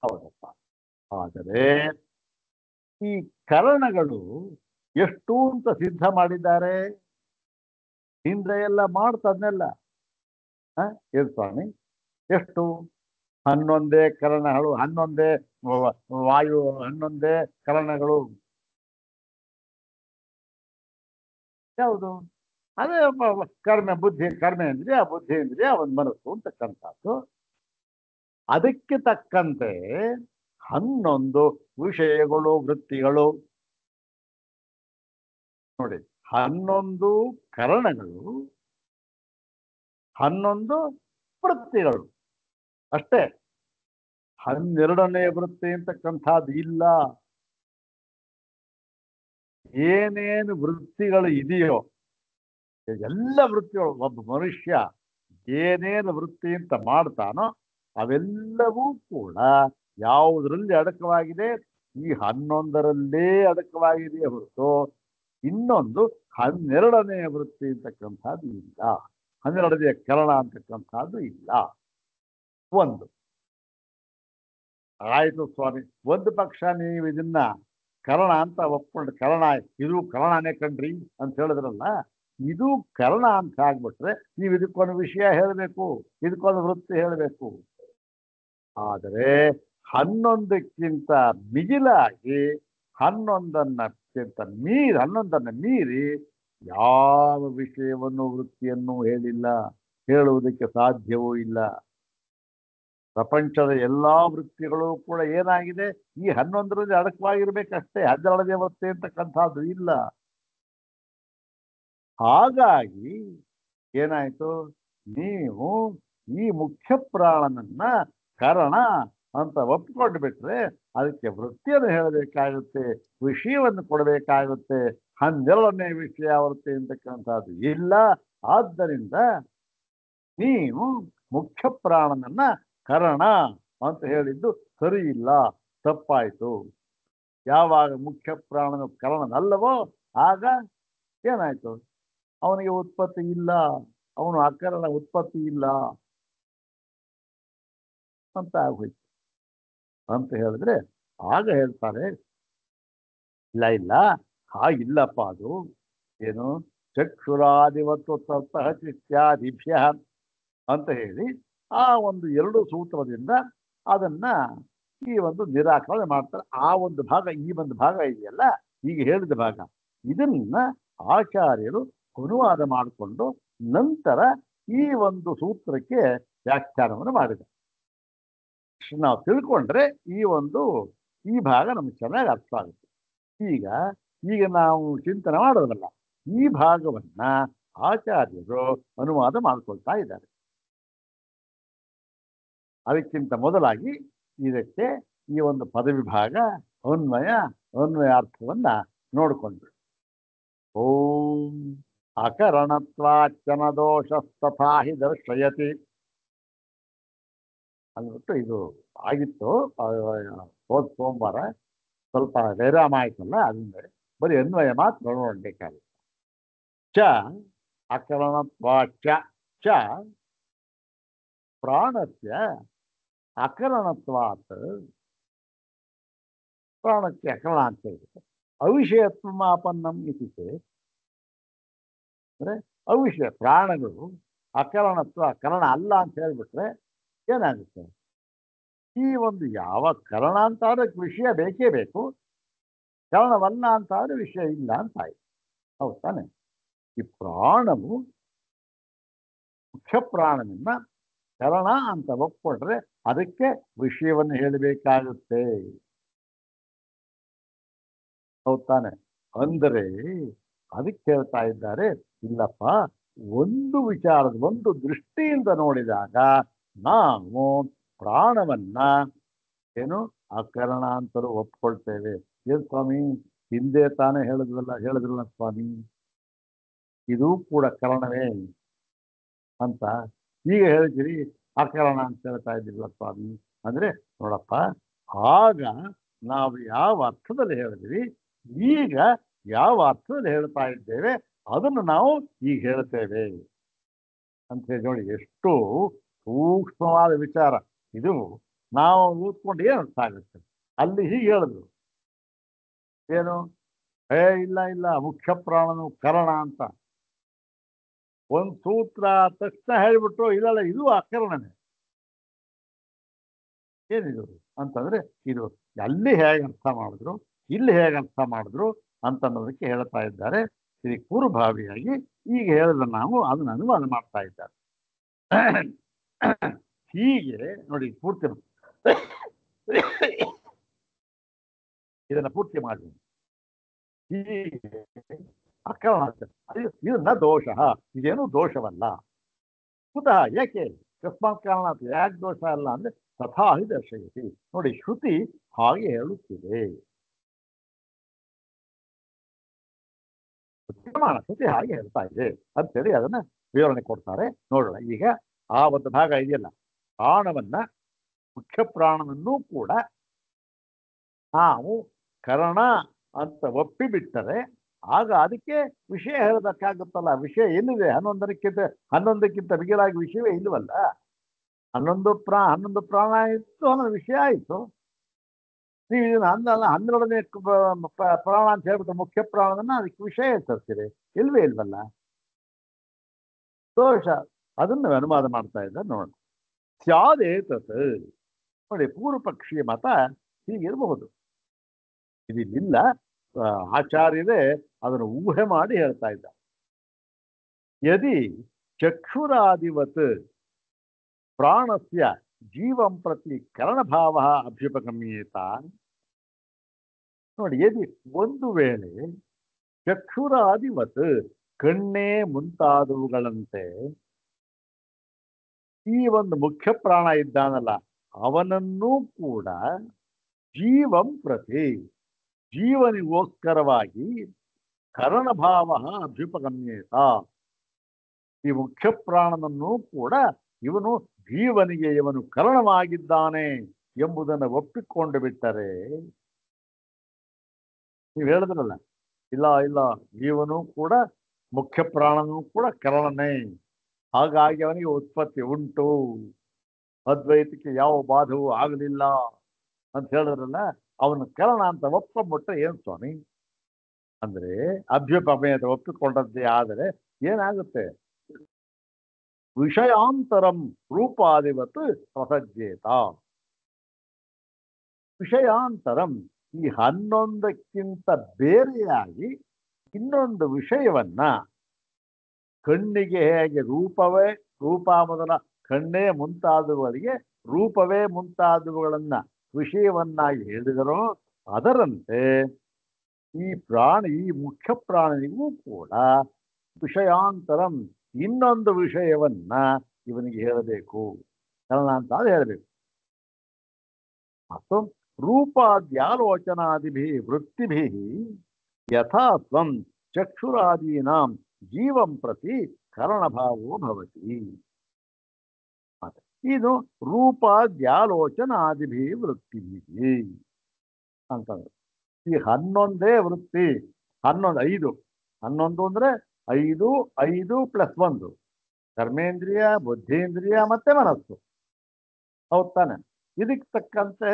ಹೌದಪ್ಪ. ಆದರೆ ಈ ಕರಣಗಳು ಎಷ್ಟು ಅಂತ ಸಿದ್ಧ ಮಾಡಿದ್ದಾರೆ, ಹಿಂದೆ ಎಲ್ಲ ಮಾಡ್ತದ್ನೆಲ್ಲ. ಏನು ಸ್ವಾಮಿ? ಎಷ್ಟು? 11 ಕರಣಗಳು, 11 ವಾಯು, 11 ಕರಣಗಳು. ಯಾವುದು? ಅದೇ ಕರ್ಮ, ಬುದ್ಧಿ, ಕರ್ಮೇಂದ್ರಿಯ, ಬುದ್ಧೇಂದ್ರಿಯ, ಒಂದು ಮನಸ್ಸು ಅಂತಕ್ಕಂಥದ್ದು. ಅದಕ್ಕೆ ತಕ್ಕಂತೆ 11 ವಿಷಯಗಳು ವೃತ್ತಿಗಳು. ನೋಡಿ, 11 ಕರಣಗಳು, 11 ವೃತ್ತಿಗಳು ಅಷ್ಟೇ. 12ನೇ ವೃತ್ತಿ ಅಂತಕ್ಕಂಥದ್ದು ಇಲ್ಲ. ಏನೇನು ವೃತ್ತಿಗಳು ಇದೆಯೋ ಎಲ್ಲ ವೃತ್ತಿಗಳು, ಒಬ್ಬ ಮನುಷ್ಯ ಏನೇನು ವೃತ್ತಿ ಅಂತ ಮಾಡ್ತಾನೋ ಅವೆಲ್ಲವೂ ಕೂಡ ಯಾವುದರಲ್ಲಿ ಅಡಕವಾಗಿದೆ? ಈ 11ರಲ್ಲೇ ಅಡಕವಾಗಿದೆ ಹೊರತು ಇನ್ನೊಂದು 12ನೇ ವೃತ್ತಿ ಅಂತಕ್ಕಂಥದ್ದು ಇಲ್ಲ, 12ನೇ ಕರಣ ಅಂತಕ್ಕಂಥದ್ದು ಇಲ್ಲ. ಒಂದು ಆಯ್ತು ಸ್ವಾಮಿ, ಒಂದು ಪಕ್ಷ ನೀವು ಇದನ್ನ ಕರಣ ಅಂತ ಒಪ್ಕೊಂಡು, ಕರಣ ಇದು ಕರಣನೇ ಕಣ್ರಿ ಅಂತ ಹೇಳಿದ್ರಲ್ಲ, ಇದು ಕರಣ ಅಂತ ಆಗ್ಬಿಟ್ರೆ ನೀವು ಇದಕ್ಕೊಂದು ವಿಷಯ ಹೇಳಬೇಕು, ಇದಕ್ಕೊಂದು ವೃತ್ತಿ ಹೇಳಬೇಕು. ಆದರೆ 11ಕ್ಕಿಂತ ಮಿಗಿಲಾಗಿ 11ನ್ನ ಮೀರಿ ಯಾವ ವಿಷಯವನ್ನು ವೃತ್ತಿಯನ್ನು ಹೇಳಿಲ್ಲ, ಹೇಳುವುದಕ್ಕೆ ಸಾಧ್ಯವೂ ಇಲ್ಲ. ಪ್ರಪಂಚದ ಎಲ್ಲಾ ವೃತ್ತಿಗಳು ಕೂಡ ಏನಾಗಿದೆ? ಈ 11ರಲ್ಲಿ ಅಡಕವಾಗಿರ್ಬೇಕಷ್ಟೇ, 12ನೇ ವೃತ್ತಿ ಅಂತಕ್ಕಂಥದ್ದು ಇಲ್ಲ. ಹಾಗಾಗಿ ಏನಾಯ್ತು? ನೀವು ಈ ಮುಖ್ಯ ಪ್ರಾಣನನ್ನ ಕರಣ ಅಂತ ಒಪ್ಕೊಂಡು ಬಿಟ್ರೆ ಅದಕ್ಕೆ ವೃತ್ತಿಯನ್ನು ಹೇಳಬೇಕಾಗುತ್ತೆ, ವಿಷಯವನ್ನು ಕೊಡಬೇಕಾಗುತ್ತೆ. 12ನೇ ವಿಷಯ ವೃತ್ತಿ ಅಂತಕ್ಕಂಥದ್ದು ಇಲ್ಲ. ಆದ್ದರಿಂದ ನೀವು ಮುಖ್ಯ ಪ್ರಾಣನನ್ನ ಕರಣ ಅಂತ ಹೇಳಿದ್ದು ಸರಿ ಇಲ್ಲ, ತಪ್ಪಾಯ್ತು. ಯಾವಾಗ ಮುಖ್ಯ ಪ್ರಾಣನು ಕರಣನಲ್ಲವೋ ಆಗ ಏನಾಯ್ತು? ಅವನಿಗೆ ಉತ್ಪತ್ತಿ ಇಲ್ಲ, ಅವನು ಅಕರಣ ಉತ್ಪತ್ತಿ ಇಲ್ಲ ಅಂತ ಆಗೋಯ್ತು ಅಂತ ಹೇಳಿದ್ರೆ ಆಗ ಹೇಳ್ತಾರೆ, ಇಲ್ಲ ಇಲ್ಲ ಹಾಗಿಲ್ಲಪ್ಪ, ಅದು ಏನು ಚಕ್ಷುರಾದಿವತ್ತು ತತಃ ಶಿಷ್ಯಾದಿಭ್ಯ ಅಂತ ಹೇಳಿ ಆ ಒಂದು 2 ಸೂತ್ರದಿಂದ ಅದನ್ನ ಈ ಒಂದು ನಿರಾಕರಣೆ ಮಾಡ್ತಾರೆ. ಆ ಒಂದು ಭಾಗ, ಈ ಒಂದು ಭಾಗ ಇದೆಯಲ್ಲ, ಈಗ ಹೇಳಿದ ಭಾಗ, ಇದನ್ನ ಆಚಾರ್ಯರು ಅನುವಾದ ಮಾಡಿಕೊಂಡು ನಂತರ ಈ ಒಂದು ಸೂತ್ರಕ್ಕೆ ವ್ಯಾಖ್ಯಾನವನ್ನು ಮಾಡಿದ್ದಾರೆ. ನಾವು ತಿಳ್ಕೊಂಡ್ರೆ ಈ ಭಾಗ ನಮ್ಗೆ ಚೆನ್ನಾಗಿ ಅರ್ಥ ಆಗುತ್ತೆ. ಈಗ ನಾವು ಚಿಂತನೆ ಮಾಡೋದಲ್ಲ, ಈ ಭಾಗವನ್ನ ಆಚಾರ್ಯರು ಅನುವಾದ ಮಾಡಿಕೊಳ್ತಾ ಇದ್ದಾರೆ. ಅದಕ್ಕಿಂತ ಮೊದಲಾಗಿ ಇದಕ್ಕೆ ಈ ಒಂದು ಪದವಿಭಾಗ ಅನ್ವಯಾರ್ಥವನ್ನ ನೋಡಿಕೊಂಡ್ರು. ಓಂ ಅಕರಣತ್ವಾಚನ ದೋಷಸ್ತಥಾ ಹಿ ದರ್ಶಯತಿ ಅಂದ್ಬಿಟ್ಟು ಇದು ಆಗಿತ್ತು. ಹೋದ ಸೋಮವಾರ ಸ್ವಲ್ಪ ವೈರಾಮ ಆಯ್ತಲ್ಲ, ಅದರಿಂದ ಬರೀ ಅನ್ವಯ ಮಾತ್ರ ನೋಡ್ಬೇಕಾಗುತ್ತೆ. ಚ ಅಕರಣತ್ವಾಚ ಚ ಪ್ರಾಣಸ್ಯ ಅಕರಣತ್ವಾತ್, ಪ್ರಾಣಕ್ಕೆ ಅಕರಣ ಅಂತ ಹೇಳಿರುತ್ತೆ. ಅವಿಷಯತ್ವ ಮಾಪನ್ನಂ ಇತಿತೆ, ಅಂದ್ರೆ ಅವಿಷಯ ಪ್ರಾಣಗಳು ಅಕರಣತ್ವ ಕರಣ ಅಲ್ಲ ಅಂತ ಹೇಳ್ಬಿಟ್ರೆ ಏನಾಗುತ್ತೆ? ಈ ಒಂದು ಯಾವ ಕರಣ ಅಂತಾದ್ರೆ ವಿಷಯ ಬೇಕೇ ಬೇಕು, ಕರಣವಲ್ಲ ಅಂತಾದ್ರೆ ವಿಷಯ ಇಲ್ಲ ಅಂತ ಆಯ್ತು. ಹೌದು ತಾನೆ? ಈ ಪ್ರಾಣವು ಮುಖ್ಯ ಪ್ರಾಣನನ್ನ ಕರಣ ಅಂತ ಒಪ್ಕೊಂಡ್ರೆ ಅದಕ್ಕೆ ವಿಷಯವನ್ನು ಹೇಳಬೇಕಾಗುತ್ತೆ. ಹೌದು ತಾನೆ? ಅಂದರೆ ಅದಕ್ಕೆ ಹೇಳ್ತಾ ಇದ್ದಾರೆ, ಇಲ್ಲಪ್ಪ, ಒಂದು ವಿಚಾರದ ಒಂದು ದೃಷ್ಟಿಯಿಂದ ನೋಡಿದಾಗ ನಾವು ಪ್ರಾಣವನ್ನ ಏನು ಅಕರಣ ಅಂತಲೂ ಒಪ್ಕೊಳ್ತೇವೆ. ಏನು ಸ್ವಾಮಿ, ಹಿಂದೆ ತಾನೇ ಹೇಳಿದ್ರಲ್ಲ ಸ್ವಾಮಿ, ಇದು ಕೂಡ ಕರಣವೇ ಅಂತ ಈಗ ಹೇಳ್ತೀರಿ, ಅಕರಣ ಅಂತ ಹೇಳ್ತಾ ಇದ್ದಿಲ್ಲ ಸ್ವಾಮಿ. ಅಂದ್ರೆ ನೋಡಪ್ಪ, ಆಗ ನಾವು ಯಾವ ಅರ್ಥದಲ್ಲಿ ಹೇಳಿದ್ವಿ, ಈಗ ಯಾವ ಅರ್ಥದಲ್ಲಿ ಹೇಳ್ತಾ ಇದ್ದೇವೆ ಅದನ್ನು ನಾವು ಈಗ ಹೇಳ್ತೇವೆ ಅಂತ ಹೇಳಿ. ನೋಡಿ, ಎಷ್ಟು ಸೂಕ್ಷ್ಮವಾದ ವಿಚಾರ ಇದು. ನಾವು ಓದ್ಕೊಂಡು ಏನು ಅರ್ಥ ಆಗುತ್ತೆ? ಅಲ್ಲಿ ಹೀಗೆ ಹೇಳಿದ್ರು, ಏನು ಇಲ್ಲ ಮುಖ್ಯ ಪ್ರಾಣನು ಕರಣ ಅಂತ ಒಂದು ಸೂತ್ರ ತಕ್ಷಣ ಹೇಳ್ಬಿಟ್ರು, ಇಲ್ಲ ಇದು ಅಕರಣನೇ. ಏನಿದು ಅಂತಂದ್ರೆ ಇದು ಅಲ್ಲಿ ಹೇಗೆ ಅರ್ಥ ಮಾಡಿದ್ರು, ಇಲ್ಲಿ ಹೇಗೆ ಅರ್ಥ ಮಾಡಿದ್ರು ಅಂತನ್ನೋದಕ್ಕೆ ಹೇಳ್ತಾ ಇದ್ದಾರೆ. ಇದಕ್ಕೆ ಪೂರ್ವಭಾವಿಯಾಗಿ ಈಗ ಹೇಳಿದ್ರೆ ನಾವು ಅದನ್ನು ಅನುವಾದ ಮಾಡ್ತಾ ಇದ್ದಾರೆ. ಹೀಗೆ ನೋಡಿ ಪೂರ್ತಿ ಇದನ್ನ ಪೂರ್ತಿ ಮಾಡಿ ಹೀಗೆ ಅಕರಣ ಇದು ನ ದೋಷ, ಇದೇನು ದೋಷವಲ್ಲ. ಕುತಃ ಯಾಕೆ ಕಸ್ಮಾತ್ ಕಾರಣ ಯಾಕೆ ದೋಷ ಅಲ್ಲ ಅಂದ್ರೆ ತಥಾ ಹಿ ದರ್ಶಯತಿ. ನೋಡಿ ಶ್ರುತಿ ಹಾಗೆ ಹೇಳುತ್ತಿದೆ, ಶ್ರುತಿ ಹಾಗೆ ಹೇಳ್ತಾ ಇದೆ ಅಂತೇಳಿ ಅದನ್ನ ವಿವರಣೆ ಕೊಡ್ತಾರೆ. ನೋಡೋಣ ಈಗ ಆ ಒಂದು ಭಾಗ ಇದೆಯಲ್ಲ, ಪ್ರಾಣವನ್ನ ಮುಖ್ಯ ಪ್ರಾಣವನ್ನೂ ಕೂಡ ನಾವು ಕರಣ ಅಂತ ಒಪ್ಪಿ ಬಿಟ್ಟರೆ ಆಗ ಅದಕ್ಕೆ ವಿಷಯ ಹೇಳಬೇಕಾಗುತ್ತಲ್ಲ. ವಿಷಯ ಎಲ್ಲಿದೆ? ಹನ್ನೊಂದಕ್ಕಿಂತ ಮಿಗಿಲಾಗಿ ವಿಷಯವೇ ಇಲ್ಲವಲ್ಲ. ಹನ್ನೊಂದು ಪ್ರಾಣ ಇತ್ತು, ಹನ್ನೊಂದು ವಿಷಯ ಆಯಿತು. ನೀವು ಇದನ್ನ 12ನೇ ಪ್ರಾಣ ಅಂತ ಹೇಳ್ಬಿಟ್ಟು ಮುಖ್ಯ ಪ್ರಾಣವನ್ನ ಅದಕ್ಕೆ ವಿಷಯ ತರ್ತೀರಿ, ಇಲ್ವೇ ಇಲ್ವಲ್ಲ. ದೋಷ ಅದನ್ನು ಅನುವಾದ ಮಾಡ್ತಾ ಇದ್ದಾರೆ. ನೋಡೋಣ. ಸ್ಯಾದೇತತ್ ನೋಡಿ, ಪೂರ್ವ ಪಕ್ಷಿಯ ಮತ ಹೀಗಿರಬಹುದು. ಇದಿಲ್ಲ, ಆಚಾರ್ಯರೇ ಅದನ್ನು ಊಹೆ ಮಾಡಿ ಹೇಳ್ತಾ ಇದ್ದಾರೆ. ಯದಿ ಚಕ್ಷುರಾದಿವತ್ ಪ್ರಾಣಸ್ಯ ಜೀವಂ ಪ್ರತಿ ಕರಣಭಾವ ಅಭ್ಯುಪಗಮ್ಯೇತ. ನೋಡಿ, ಯದಿ ಒಂದು ವೇಳೆ ಚಕ್ಷುರಾದಿವತ್ ಕಣ್ಣೇ ಮುಂತಾದವುಗಳಂತೆ ಈ ಒಂದು ಮುಖ್ಯ ಪ್ರಾಣ ಇದ್ದಾನಲ್ಲ ಅವನನ್ನೂ ಕೂಡ ಜೀವಂ ಪ್ರತಿ ಜೀವನಿಗೋಸ್ಕರವಾಗಿ ಕರಣಭಾವ ಅಭ್ಯುಪಗಮ್ಯೇತ, ಈ ಮುಖ್ಯ ಪ್ರಾಣನನ್ನು ಕೂಡ ಇವನು ಜೀವನಿಗೆ ಇವನು ಕರಣವಾಗಿದ್ದಾನೆ ಎಂಬುದನ್ನು ಒಪ್ಪಿಕೊಂಡು ಬಿಟ್ಟರೆ, ನೀವು ಹೇಳಿದ್ರಲ್ಲ, ಇಲ್ಲ ಜೀವನು ಕೂಡ ಮುಖ್ಯ ಪ್ರಾಣನೂ ಕೂಡ ಕರಣನೇ, ಹಾಗಾಗಿ ಅವನಿಗೆ ಉತ್ಪತ್ತಿ ಉಂಟು, ಅದ್ವೈತಕ್ಕೆ ಯಾವ ಬಾಧವೂ ಆಗಲಿಲ್ಲ ಅಂತ ಹೇಳಿದ್ರಲ್ಲ, ಅವನು ಕರಣ ಅಂತ ಒಪ್ಕೊಂಡ್ಬಿಟ್ರೆ ಏನು ಸ್ವಾಮಿ ಅಂದ್ರೆ ಅಭ್ಯುಪಮೇತ ಒಪ್ಪಿಕೊಂಡದ್ದೇ ಆದರೆ ಏನಾಗುತ್ತೆ? ವಿಷಯಾಂತರಂ ರೂಪಾದಿವತ್ ಪ್ರಸಜ್ಜೇತ. ವಿಷಯಾಂತರಂ ಈ 11ಕ್ಕಿಂತ ಬೇರೆಯಾಗಿ ಇನ್ನೊಂದು ವಿಷಯವನ್ನ ಕಣ್ಣಿಗೆ ಹೇಗೆ ರೂಪ ಮೊದಲ ಕಣ್ಣೇ ಮುಂತಾದವುಗಳಿಗೆ ರೂಪವೇ ಮುಂತಾದವುಗಳನ್ನ ವಿಷಯವನ್ನಾಗಿ ಹೇಳಿದರೋ ಅದರಂತೆ ಈ ಮುಖ್ಯ ಪ್ರಾಣನಿಗೂ ಕೂಡ ವಿಷಯಾಂತರಂ ಇನ್ನೊಂದು ವಿಷಯವನ್ನ ಇವನಿಗೆ ಹೇಳಬೇಕು, ಕರಣ ಅಂತ ಹೇಳಬೇಕು. ಮತ್ತು ರೂಪಾದ್ಯಾಲೋಚನಾದಿಭಿ ವೃತ್ತಿಭಿ ಯಥಾ ತ್ವಂ ಚಕ್ಷುರಾದೀನಾಂ ಜೀವಂ ಪ್ರತಿ ಕರಣಭಾವೋ ಭವತಿ. ಇದು ರೂಪಾದ್ಯಾಲೋಚನಾದಿಭಿ ವೃತ್ತಿಭಿ ಅಂತಂದ್ರೆ ಈ 11 ವೃತ್ತಿ, 5 ಅಂದ್ರೆ 5 + 1 ಕರ್ಮೇಂದ್ರಿಯ, ಬುದ್ಧೇಂದ್ರಿಯ ಮತ್ತೆ ಮನಸ್ಸು, ಹೌದ್ ತಾನೆ? ಇದಕ್ಕೆ ತಕ್ಕಂತೆ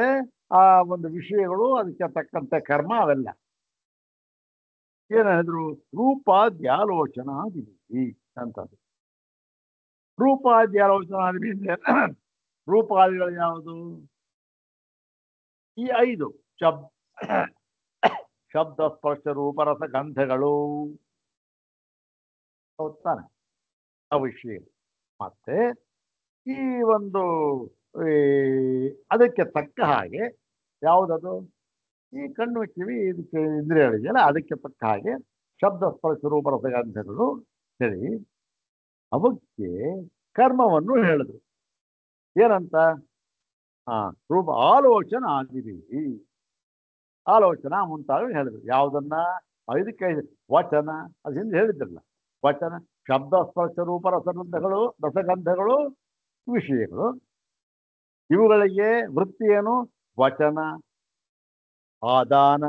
ಆ ಒಂದು ವಿಷಯಗಳು, ಅದಕ್ಕೆ ತಕ್ಕಂತೆ ಕರ್ಮ, ಅವೆಲ್ಲ ಏನ್ ಹೇಳಿದ್ರು? ರೂಪಾದ್ಯಾಲೋಚನಾದಿಭಿ ಅಂತಂದ್ರು. ರೂಪಾದ್ಯಾಲೋಚನಾದಿಭಿ ಅಂದ್ರೆ ರೂಪಾದಿಗಳು ಯಾವುದು? ಈ 5 ಶಬ್ದ ಸ್ಪರ್ಶ ರೂಪರಸ ಗಂಧಗಳು, ಹೌದಾನೆ? ಆ ವಿಷಯ ಮತ್ತೆ ಈ ಒಂದು ಅದಕ್ಕೆ ತಕ್ಕ ಹಾಗೆ ಯಾವುದದು? ಈ ಕಣ್ಣು ಕಿವಿ ಇದಕ್ಕೆ ಇಂದ್ರಿಯಗಳಿದೆಯಲ್ಲ, ಅದಕ್ಕೆ ತಕ್ಕ ಹಾಗೆ ಶಬ್ದ ಸ್ಪರ್ಶ ರೂಪರಸ ಗಂಧಗಳು ಸರಿ. ಅವಕ್ಕೆ ಕರ್ಮವನ್ನು ಹೇಳಿದ್ರು. ಏನಂತ? ರೂಪ ಆಲೋಚನ ಆಗಿರಿ, ಆಲೋಚನಾ ಮುಂತಾಗ ಹೇಳಿದ್ರು. ಯಾವುದನ್ನ? 5 ವಚನ, ಅದು ಹಿಂದೆ ಹೇಳಿದ್ರಲ್ಲ, ವಚನ, ಶಬ್ದ ಸ್ಪರ್ಶ ರೂಪ ರಸಗಂಧಗಳು ವಿಷಯಗಳು. ಇವುಗಳಿಗೆ ವೃತ್ತಿ ಏನು? ವಚನ, ಆದಾನ,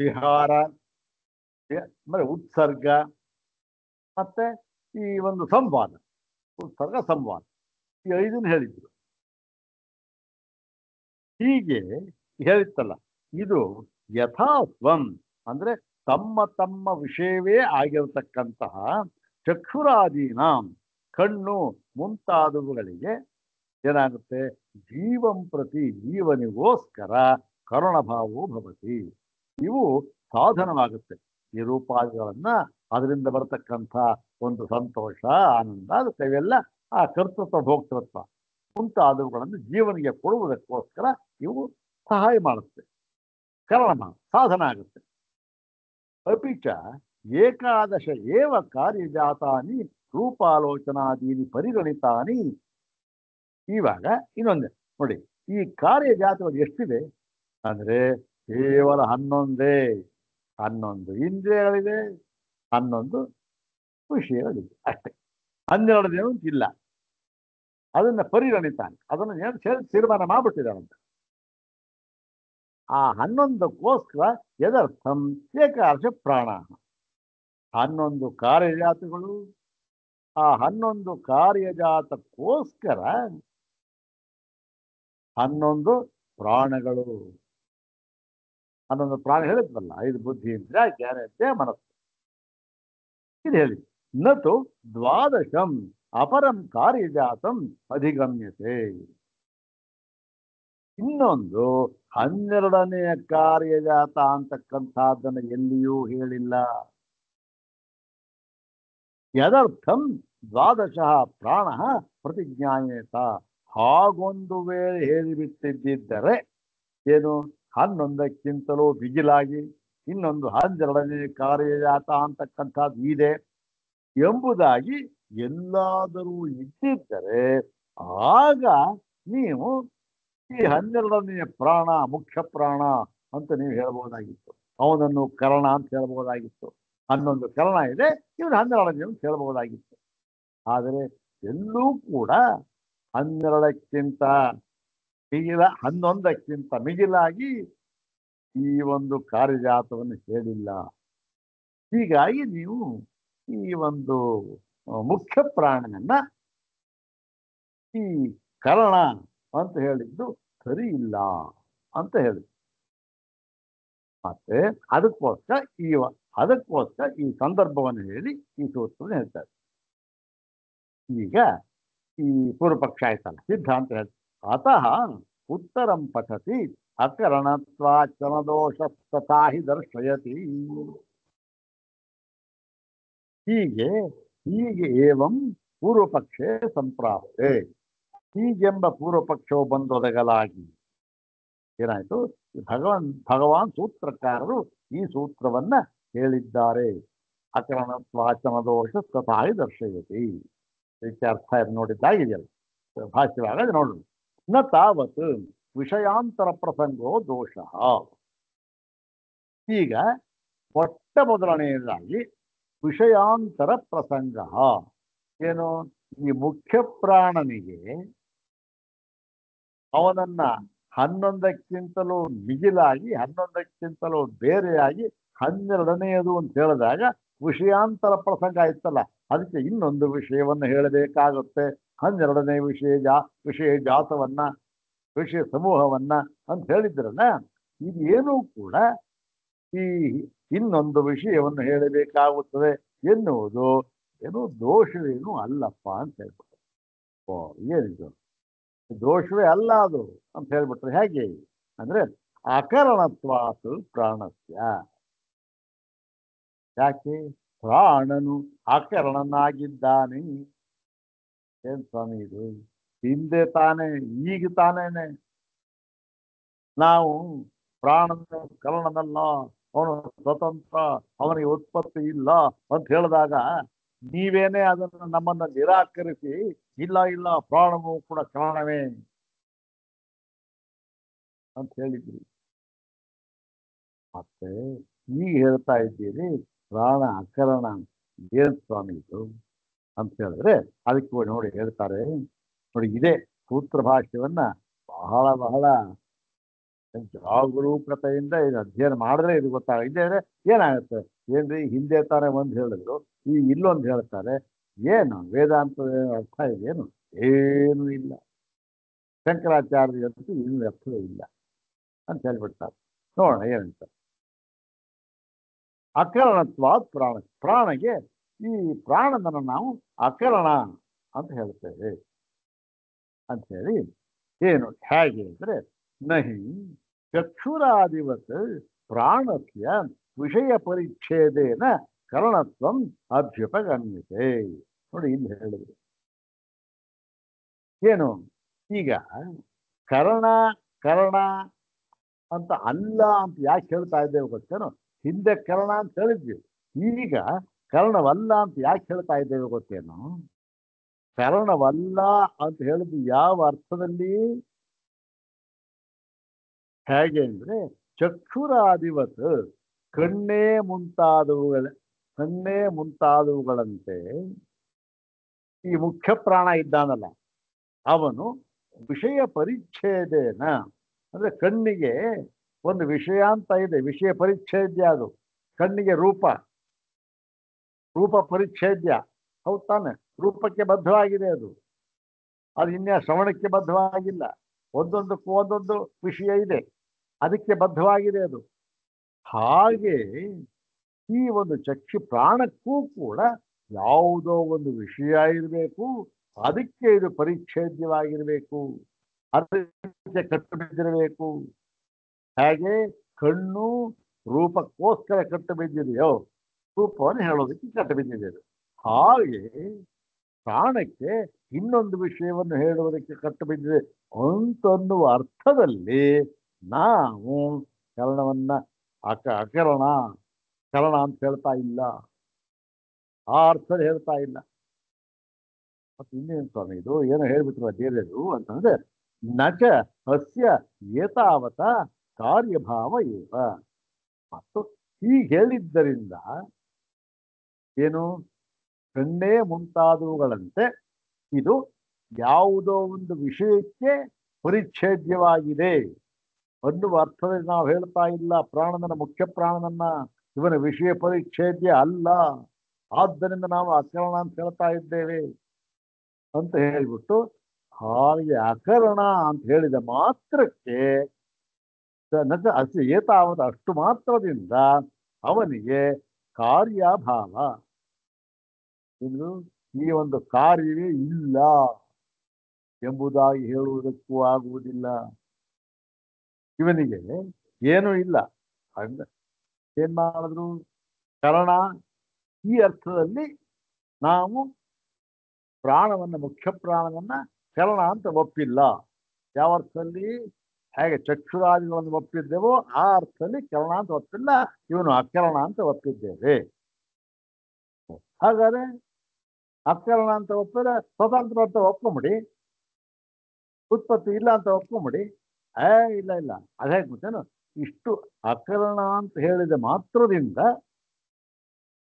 ವಿಹಾರ, ಆಮೇಲೆ ಉತ್ಸರ್ಗ, ಮತ್ತೆ ಈ ಒಂದು ಸಂವಾದ, ಉತ್ಸರ್ಗ ಸಂವಾದ, ಈ 5 ಹೇಳಿದ್ರು. ಹೀಗೆ ಹೇಳಿತ್ತಲ್ಲ, ಇದು ಯಥಾತ್ವಂ ಅಂದ್ರೆ ತಮ್ಮ ವಿಷಯವೇ ಆಗಿರತಕ್ಕಂತಹ ಚಕ್ಷುರಾದೀನಾಂ ಕಣ್ಣು ಮುಂತಾದವುಗಳಿಗೆ ಏನಾಗುತ್ತೆ? ಜೀವಂ ಪ್ರತಿ ಜೀವನಿಗೋಸ್ಕರ ಕರುಣಭಾವೋ ಭವತಿ. ಇವು ಸಾಧನವಾಗುತ್ತೆ. ಈ ರೂಪಾದಿಗಳನ್ನ ಅದರಿಂದ ಬರತಕ್ಕಂಥ ಒಂದು ಸಂತೋಷ, ಆನಂದ, ಅದಕ್ಕೆ ಇವೆಲ್ಲ ಆ ಕರ್ತೃತ್ವ ಭೋಕ್ತೃತ್ವ ಮುಂತಾದವುಗಳನ್ನು ಜೀವನಿಗೆ ಕೊಡುವುದಕ್ಕೋಸ್ಕರ ಇವು ಸಹಾಯ ಮಾಡುತ್ತೆ, ಕರ್ಮ ಸಾಧನ ಆಗುತ್ತೆ. ಅಪಿಚ ಏಕಾದಶ ಏವ ಕಾರ್ಯಜಾತಾನಿ ರೂಪಾಲೋಚನಾದೀನಿ ಪರಿಗಣಿತಾನಿ. ಇವಾಗ ಇನ್ನೊಂದು ನೋಡಿ, ಈ ಕಾರ್ಯಜಾತಗಳು ಎಷ್ಟಿದೆ ಅಂದ್ರೆ ಕೇವಲ 11. 11 ಇಂದ್ರಿಯಗಳಿದೆ, 11 ವಿಷಯಗಳಿದೆ ಅಷ್ಟೇ. 12 ಇಲ್ಲ. ಅದನ್ನ ಪರಿಗಣಿತಾನೆ, ಅದನ್ನು ಏನು ತೀರ್ಮಾನ ಮಾಡ್ಬಿಟ್ಟಿದ್ದಾರಂತ. ಆ 11ಕ್ಕೋಸ್ಕರ ಯದರ್ಥಂ ಏಕಾದಶ ಪ್ರಾಣ. 11 ಕಾರ್ಯಜಾತಗಳು, ಆ 11 ಕಾರ್ಯಜಾತಕ್ಕೋಸ್ಕರ 11 ಪ್ರಾಣಗಳು. 11 ಪ್ರಾಣ ಹೇಳಿದ್ವಲ್ಲ, 5 ಬುದ್ಧಿ ಇಂದ್ರಿಯ, ಜ್ಞಾನೇಂದ್ರಿಯ, ಮನಸ್ಸು. ಇದು ಹೇಳಿ ನತು 12 ಅಪರಂ ಕಾರ್ಯಜಾತಂ ಅಧಿಗಮ್ಯತೆ. ಇನ್ನೊಂದು 12ನೇ ಕಾರ್ಯಜಾತ ಅಂತಕ್ಕಂಥದ್ದನ್ನು ಎಲ್ಲಿಯೂ ಹೇಳಿಲ್ಲ. ಯದರ್ಥಂ 12 ಪ್ರಾಣ ಪ್ರತಿಜ್ಞಾಯೇತ. ಹಾಗೊಂದು ವೇಳೆ ಹೇಳಿಬಿಟ್ಟಿದ್ದರೆ ಏನು, 11ಕ್ಕಿಂತಲೂ ಬಿಗಿಲಾಗಿ ಇನ್ನೊಂದು 12ನೇ ಕಾರ್ಯಜಾತ ಅಂತಕ್ಕಂಥದ್ದು ಇದೆ ಎಂಬುದಾಗಿ ಎಲ್ಲಾದರೂ ಇದ್ದಿದ್ದರೆ ಆಗ ನೀವು ಈ 12ನೇ ಪ್ರಾಣ ಮುಖ್ಯ ಪ್ರಾಣ ಅಂತ ನೀವು ಹೇಳ್ಬೋದಾಗಿತ್ತು. ಅವನನ್ನು ಕರ್ಣ ಅಂತ ಹೇಳ್ಬೋದಾಗಿತ್ತು. 11 ಕರ್ಣ ಇದೆ, ಇವನು 12ನೇ ಅಂತ ಹೇಳ್ಬೋದಾಗಿತ್ತು. ಆದರೆ ಎಲ್ಲೂ ಕೂಡ 12ಕ್ಕಿಂತ ಮಿಗಿಲ 11ಕ್ಕಿಂತ ಮಿಗಿಲಾಗಿ ಈ ಒಂದು ಕಾರ್ಯಜಾತವನ್ನು ಹೇಳಿಲ್ಲ. ಹೀಗಾಗಿ ನೀವು ಈ ಒಂದು ಮುಖ್ಯ ಪ್ರಾಣನನ್ನ ಈ ಕರ್ಣ ಅಂತ ಹೇಳಿದ್ದು ಸರಿ ಇಲ್ಲ ಅಂತ ಹೇಳಿ, ಮತ್ತೆ ಅದಕ್ಕೋಸ್ಕರ ಈ ಸಂದರ್ಭವನ್ನು ಹೇಳಿ ಈ ಸೂತ್ರವನ್ನು ಹೇಳ್ತಾರೆ. ಈಗ ಈ ಪೂರ್ವಪಕ್ಷ ಆಯ್ತಲ್ಲ, ಸಿದ್ಧಾಂತ ಹೇಳ್ತಾರೆ. ಅತಃ ಉತ್ತರಂ ಪಠತಿ ಅಕರಣತ್ವಾಚನದೋಷ ತಥಾ ಹಿ ದರ್ಶಯತಿ. ಹೀಗೆ ಏವಂ ಪೂರ್ವಪಕ್ಷೆ ಸಂಪ್ರಾಪ್ತೆ. ಹೀಗೆಂಬ ಪೂರ್ವಪಕ್ಷವು ಬಂದೊದಗಲಾಗಿ ಏನಾಯ್ತು, ಭಗವಾನ್ ಸೂತ್ರಕಾರರು ಈ ಸೂತ್ರವನ್ನ ಹೇಳಿದ್ದಾರೆ. ಅಕರಣತ್ವಾಚನದೋಷ ತಥಾ ಹಿ ದರ್ಶಯತಿ. ಇದಕ್ಕೆ ಅರ್ಥ ನೋಡಿದ್ದಾಗಿದೆಯಲ್ಲ, ಭಾಷ್ಯವಾಗ ನೋಡೋಣ. ನ ತಾವತ್ ವಿಷಯಾಂತರ ಪ್ರಸಂಗೋ ದೋಷ. ಈಗ ಮೊಟ್ಟ ಮೊದಲನೆಯದಾಗಿ ವಿಷಯಾಂತರ ಪ್ರಸಂಗ ಏನು, ಈ ಮುಖ್ಯ ಪ್ರಾಣನಿಗೆ ಅವನನ್ನ 11ಕ್ಕಿಂತಲೂ ಮಿಗಿಲಾಗಿ 11ಕ್ಕಿಂತಲೂ ಬೇರೆಯಾಗಿ 12ನೇದು ಅಂತ ಹೇಳಿದಾಗ ವಿಷಯಾಂತರ ಪ್ರಸಂಗ ಆಯ್ತಲ್ಲ, ಅದಕ್ಕೆ ಇನ್ನೊಂದು ವಿಷಯವನ್ನು ಹೇಳಬೇಕಾಗುತ್ತೆ. 12ನೇ ವಿಷಯ ಜಾತವನ್ನ, ವಿಷಯ ಸಮೂಹವನ್ನ ಅಂತ ಹೇಳಿದ್ರಲ್ಲ, ಇದೇನೂ ಕೂಡ ಈ ಇನ್ನೊಂದು ವಿಷಯವನ್ನು ಹೇಳಬೇಕಾಗುತ್ತದೆ ಎನ್ನುವುದು ಏನೋ ದೋಷವೇನು ಅಲ್ಲಪ್ಪ ಅಂತ ಹೇಳ್ಬಿಟ್ಟು. ಏನಿದು ದೋಷವೇ ಅಲ್ಲ ಅದು ಅಂತ ಹೇಳ್ಬಿಟ್ರೆ ಹೇಗೆ ಅಂದ್ರೆ, ಅಕರಣತ್ವಾತು ಪ್ರಾಣಸ್ಯ. ಯಾಕೆ ಪ್ರಾಣನು ಅಕರಣನಾಗಿದ್ದಾನೆ. ಏನ್ ಸ್ವಾಮಿ ಇದು, ಹಿಂದೆ ತಾನೇ ಈಗ ತಾನೇನೆ ನಾವು ಪ್ರಾಣನ ಕರಣನಲ್ಲ, ಅವನು ಸ್ವತಂತ್ರ, ಅವನಿಗೆ ಉತ್ಪತ್ತಿ ಇಲ್ಲ ಅಂತ ಹೇಳಿದಾಗ ನೀವೇನೇ ಅದನ್ನು ನಮ್ಮನ್ನ ನಿರಾಕರಿಸಿ ಇಲ್ಲ ಪ್ರಾಣವು ಕೂಡ ಕಾರಣವೇ ಅಂತ ಹೇಳಿದ್ರಿ. ಮತ್ತೆ ಈಗ ಹೇಳ್ತಾ ಇದ್ದೀರಿ ಪ್ರಾಣ ಅಕರಣ. ಏನ್ ಸ್ವಾಮಿ ಇದು ಅಂತ ಹೇಳಿದ್ರೆ ಅದಕ್ಕೆ ನೋಡಿ ಹೇಳ್ತಾರೆ ನೋಡಿ, ಇದೇ ಸೂತ್ರ ಭಾಷ್ಯವನ್ನ ಬಹಳ ಜಾಗರೂಕತೆಯಿಂದ ಇದು ಅಧ್ಯಯನ ಮಾಡಿದ್ರೆ ಇದು ಗೊತ್ತಾಗಿದೆ. ಏನಾಗುತ್ತೆ ಏನ್ರಿ, ಹಿಂದೆ ತಾನೇ ಒಂದು ಹೇಳಿದ್ರು, ಈಗ ಇಲ್ಲೊಂದು ಹೇಳ್ತಾರೆ. ಏನು ವೇದಾಂತ ಅರ್ಥ ಇದೆಯೇನು? ಏನೂ ಇಲ್ಲ. ಶಂಕರಾಚಾರ್ಯಂತೂ ಇನ್ನೂ ಅರ್ಥವೇ ಇಲ್ಲ ಅಂತ ಹೇಳ್ಬಿಡ್ತಾರೆ. ನೋಡೋಣ ಏನಂತ. ಅಕರಣತ್ವಾತ್ ಪ್ರಾಣ. ಪ್ರಾಣಗೆ ಈ ಪ್ರಾಣದನ್ನು ನಾವು ಅಕರಣ ಅಂತ ಹೇಳ್ತೇವೆ ಅಂತ ಹೇಳಿ, ಏನು ಹೇಗೆ ಅಂದ್ರೆ, ನಹಿ ಚಕ್ಷುರಾದಿವತ್ ಪ್ರಾಣಸ್ಯ ವಿಷಯ ಪರಿಚ್ಛೇದೇನ ಕರಣತ್ವಂ ಅಭ್ಯುಪಗಮ್ಯತೆ. ನೋಡಿ ಇಲ್ಲಿ ಹೇಳಿದ್ರು, ಏನು ಈಗ ಕರ್ಣ ಕರ್ಣ ಅಂತ ಅಲ್ಲ ಅಂತ ಯಾಕೆ ಹೇಳ್ತಾ ಇದ್ದೇವೆ ಗೊತ್ತೇನೋ? ಹಿಂದೆ ಕರ್ಣ ಅಂತ ಹೇಳಿದ್ವಿ, ಈಗ ಕರ್ಣವಲ್ಲ ಅಂತ ಯಾಕೆ ಹೇಳ್ತಾ ಇದ್ದೇವೆ ಗೊತ್ತೇನೋ? ಕರ್ಣವಲ್ಲ ಅಂತ ಹೇಳಿದ್ದು ಯಾವ ಅರ್ಥದಲ್ಲಿ? ಹೇಗೆ ಅಂದ್ರೆ ಚಕ್ಷುರಾದಿವತ್ ಕಣ್ಣೇ ಮುಂತಾದವುಗಳಂತೆ ಈ ಮುಖ್ಯ ಪ್ರಾಣ ಇದ್ದಾನಲ್ಲ ಅವನು ವಿಷಯ ಪರಿಚ್ಛೇದೇನ, ಅಂದ್ರೆ ಕಣ್ಣಿಗೆ ಒಂದು ವಿಷಯ ಅಂತ ಇದೆ, ವಿಷಯ ಪರಿಚ್ಛೇದ್ಯ. ಅದು ಕಣ್ಣಿಗೆ ರೂಪ ಪರಿಚ್ಛೇದ್ಯ, ಹೌದು ತಾನೆ? ರೂಪಕ್ಕೆ ಬದ್ಧವಾಗಿದೆ ಅದು, ಅದು ಇನ್ಯಾ ಶ್ರವಣಕ್ಕೆ ಬದ್ಧವಾಗಿಲ್ಲ. ಒಂದೊಂದಕ್ಕೂ ಒಂದೊಂದು ವಿಷಯ ಇದೆ, ಅದಕ್ಕೆ ಬದ್ಧವಾಗಿದೆ ಅದು. ಹಾಗೆ ಈ ಒಂದು ಚಕ್ಷು ಪ್ರಾಣಕ್ಕೂ ಕೂಡ ಯಾವುದೋ ಒಂದು ವಿಷಯ ಇರಬೇಕು, ಅದಕ್ಕೆ ಇದು ಪರಿಚ್ಛೇದ್ಯವಾಗಿರಬೇಕು, ಅದಕ್ಕೆ ಕಟ್ಟು ಬಿದ್ದಿರಬೇಕು. ಹಾಗೆ ಕಣ್ಣು ರೂಪಕ್ಕೋಸ್ಕರ ಕಟ್ಟು ಬಿದ್ದಿದೆಯೋ, ರೂಪವನ್ನು ಹೇಳೋದಕ್ಕೆ ಕಟ್ಟು ಬಿದ್ದಿದೆ. ಹಾಗೆ ಪ್ರಾಣಕ್ಕೆ ಇನ್ನೊಂದು ವಿಷಯವನ್ನು ಹೇಳುವುದಕ್ಕೆ ಕಟ್ಟು ಬಿದ್ದಿದೆ ಅಂತನ್ನುವ ಅರ್ಥದಲ್ಲಿ ನಾವು ಕರ್ಣವನ್ನ ಅಕರಣ ಕರ್ಣ ಅಂತ ಹೇಳ್ತಾ ಇಲ್ಲ, ಆ ಅರ್ಥದಲ್ಲಿ ಹೇಳ್ತಾ ಇಲ್ಲ. ಮತ್ತೆ ಇನ್ನೇನು ಸ್ವಾಮಿ ಇದು ಏನೋ ಹೇಳ್ಬಿಟ್ರ ಬೇರೆದು ಅಂತಂದ್ರೆ, ನಚ ಅಸ್ಯ ಏತಾವತ ಕಾರ್ಯಭಾವ ಏವ. ಮತ್ತು ಹೀಗೆ ಹೇಳಿದ್ದರಿಂದ ಏನು, ಕಣ್ಣೇ ಮುಂತಾದವುಗಳಂತೆ ಇದು ಯಾವುದೋ ಒಂದು ವಿಷಯಕ್ಕೆ ಪರಿಚ್ಛೇದ್ಯವಾಗಿದೆ ಅನ್ನುವ ಅರ್ಥದಲ್ಲಿ ನಾವು ಹೇಳ್ತಾ ಇಲ್ಲ ಪ್ರಾಣನನ್ನ, ಮುಖ್ಯ ಪ್ರಾಣನನ್ನ ಇವನ ವಿಷಯ ಪರಿಚ್ಛೇದ್ಯ ಅಲ್ಲ, ಆದ್ದರಿಂದ ನಾವು ಅಕರಣ ಅಂತ ಹೇಳ್ತಾ ಇದ್ದೇವೆ ಅಂತ ಹೇಳ್ಬಿಟ್ಟು, ಹಾಗೆ ಅಕರಣ ಅಂತ ಹೇಳಿದ ಮಾತ್ರಕ್ಕೆ ಅತಿ ಏತಾವದ ಅಷ್ಟು ಮಾತ್ರದಿಂದ ಅವನಿಗೆ ಕಾರ್ಯಭಾವ, ಇನ್ನು ಈ ಒಂದು ಕಾರ್ಯವೇ ಇಲ್ಲ ಎಂಬುದಾಗಿ ಹೇಳುವುದಕ್ಕೂ ಆಗುವುದಿಲ್ಲ. ಇವನಿಗೆ ಏನೂ ಇಲ್ಲ. ಏನ್ ಮಾಡಿದ್ರು ಕರ್ಣ ಈ ಅರ್ಥದಲ್ಲಿ ನಾವು ಪ್ರಾಣವನ್ನ, ಮುಖ್ಯ ಪ್ರಾಣವನ್ನ ಕರ್ಣ ಅಂತ ಒಪ್ಪಿಲ್ಲ. ಯಾವ ಅರ್ಥದಲ್ಲಿ? ಹೇಗೆ ಚಕ್ಷುರಾದಿಗಳನ್ನು ಒಪ್ಪಿದ್ದೇವೋ ಆ ಅರ್ಥದಲ್ಲಿ ಕರ್ಣ ಅಂತ ಒಪ್ಪಿಲ್ಲ, ಇವನು ಅಕರ್ಣ ಅಂತ ಒಪ್ಪಿದ್ದೇವೆ. ಹಾಗಾದ್ರೆ ಅಕರ್ಣ ಅಂತ ಒಪ್ಪಿದ್ರೆ ಸ್ವತಂತ್ರ ಅಂತ ಒಪ್ಕೊಂಬಿಡಿ, ಉತ್ಪತ್ತಿ ಇಲ್ಲ ಅಂತ ಒಪ್ಕೊಂಬಿಡಿ. ಇಲ್ಲ ಇಲ್ಲ, ಅದೇ ಗೊತ್ತೇನು, ಇಷ್ಟು ಅಕರಣ ಅಂತ ಹೇಳಿದ ಮಾತ್ರದಿಂದ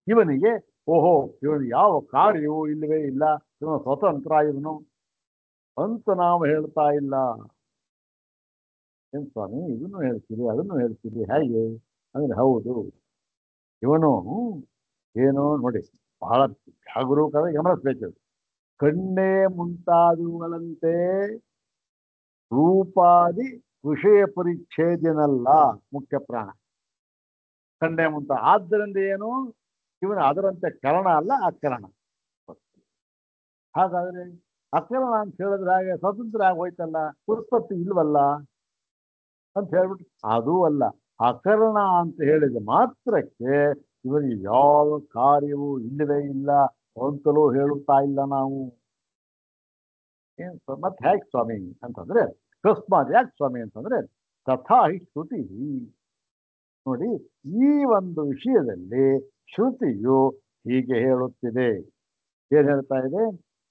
ಇವನಿಗೆ ಓಹೋ ಇವನು ಯಾವ ಕಾರ್ಯವೂ ಇಲ್ಲವೇ ಇಲ್ಲ, ಇವನು ಸ್ವತಂತ್ರ ಇವನು ಅಂತ ನಾವು ಹೇಳ್ತಾ ಇಲ್ಲ. ಏನ್ ಸ್ವಾಮಿ ಇದನ್ನು ಹೇಳ್ತೀರಿ ಅದನ್ನು ಹೇಳ್ತೀರಿ ಹೇಗೆ ಅಂದ್ರೆ, ಹೌದು ಇವನು ಏನು ನೋಡಿ, ಬಹಳ ಜಾಗರೂಕವಾಗಿ ಗಮನಿಸ್ಬೇಕು. ಕಣ್ಣೇ ಮುಂತಾದವುಗಳಂತೆ ರೂಪಾದಿ ವಿಷಯ ಪರಿಚ್ಛೇದನಲ್ಲ ಮುಖ್ಯ ಪ್ರಾಣ, ಕಣ್ಣೇ ಮುಂತ. ಆದ್ದರಿಂದ ಏನು, ಇವನು ಅದರಂತೆ ಕರ್ಣ ಅಲ್ಲ, ಅಕರಣ. ಹಾಗಾದ್ರೆ ಅಕರಣ ಅಂತ ಹೇಳಿದ್ರೆ ಹಾಗೆ ಸ್ವತಂತ್ರ ಆಗಿ ಹೋಯ್ತಲ್ಲ, ಉತ್ಪತ್ತಿ ಇಲ್ವಲ್ಲ ಅಂತ ಹೇಳ್ಬಿಟ್ಟು ಅದೂ ಅಲ್ಲ. ಅಕರಣ ಅಂತ ಹೇಳಿದ ಮಾತ್ರಕ್ಕೆ ಇವನಿಗೆ ಯಾವ ಕಾರ್ಯವೂ ಇಲ್ಲವೇ ಇಲ್ಲ ಅಂತಲೂ ಹೇಳುತ್ತಾ ಇಲ್ಲ ನಾವು. ಏನ್ ಮತ್ತೆ ಹೇಗೆ ಸ್ವಾಮಿ ಅಂತಂದ್ರೆ, ಅಕಸ್ಮಾತ್ ಯಾಕೆ ಸ್ವಾಮಿ ಅಂತಂದ್ರೆ, ತಥಾ ಹಿ ಶ್ರುತಿ. ನೋಡಿ, ಈ ಒಂದು ವಿಷಯದಲ್ಲಿ ಶ್ರುತಿಯು ಹೀಗೆ ಹೇಳುತ್ತಿದೆ. ಏನ್ ಹೇಳ್ತಾ ಇದೆ?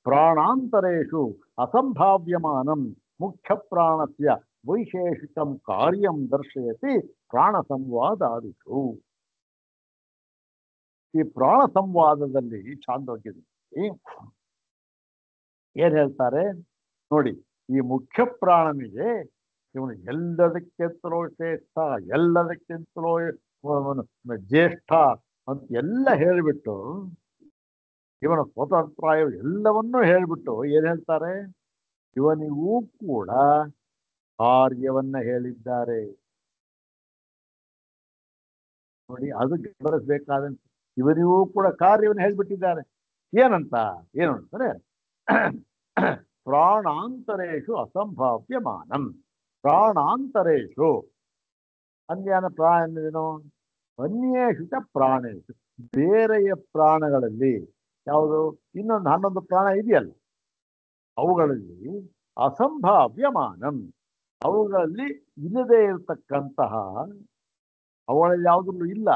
ಪ್ರಾಣಾಂತರೇಷು ಅಸಂಭಾವ್ಯಮಾನಂ ಮುಖ್ಯ ಪ್ರಾಣಸ್ಯ ವೈಶೇಷಿಕಂ ಕಾರ್ಯಂ ದರ್ಶಯತಿ ಪ್ರಾಣ ಸಂವಾದಾದಿಷು. ಈ ಪ್ರಾಣ ಸಂವಾದದಲ್ಲಿ ಛಾಂದೋಗ್ಯದಲ್ಲಿ ಏನ್ ಹೇಳ್ತಾರೆ ನೋಡಿ, ಈ ಮುಖ್ಯ ಪ್ರಾಣನಿಗೆ ಇವನು ಎಲ್ಲದಕ್ಕಿಂತಲೂ ಶ್ರೇಷ್ಠ, ಎಲ್ಲದಕ್ಕಿಂತಲೂ ಜ್ಯೇಷ್ಠ ಅಂತ ಎಲ್ಲ ಹೇಳಿಬಿಟ್ಟು, ಇವನ ಸ್ವತಂತ್ರ ಎಲ್ಲವನ್ನೂ ಹೇಳಿಬಿಟ್ಟು ಏನ್ ಹೇಳ್ತಾರೆ, ಇವನಿಗೂ ಕೂಡ ಕಾರ್ಯವನ್ನ ಹೇಳಿದ್ದಾರೆ. ನೋಡಿ, ಅದು ಗಮನಿಸಬೇಕಾದಂತ, ಇವನಿಗೂ ಕೂಡ ಕಾರ್ಯವನ್ನು ಹೇಳ್ಬಿಟ್ಟಿದ್ದಾರೆ. ಏನಂತ ಏನು ಅಂತಾರೆ, ಪ್ರಾಣಾಂತರೇಶು ಅಸಂಭಾವ್ಯಮಾನಂ. ಪ್ರಾಣಾಂತರೇಶು ಅನ್ಯಾನ ಪ್ರಾಣೇನು, ಅನ್ಯೇಷು ಚ ಪ್ರಾಣೇಶು, ಬೇರೆಯ ಪ್ರಾಣಗಳಲ್ಲಿ, ಯಾವುದು ಇನ್ನೊಂದು 11 ಪ್ರಾಣ ಇದೆಯಲ್ಲ, ಅವುಗಳಲ್ಲಿ ಅಸಂಭಾವ್ಯಮಾನಂ, ಅವುಗಳಲ್ಲಿ ಇಲ್ಲದೆ ಇರತಕ್ಕಂತಹ, ಅವಳಲ್ಲಿ ಯಾವುದರಲ್ಲೂ ಇಲ್ಲ,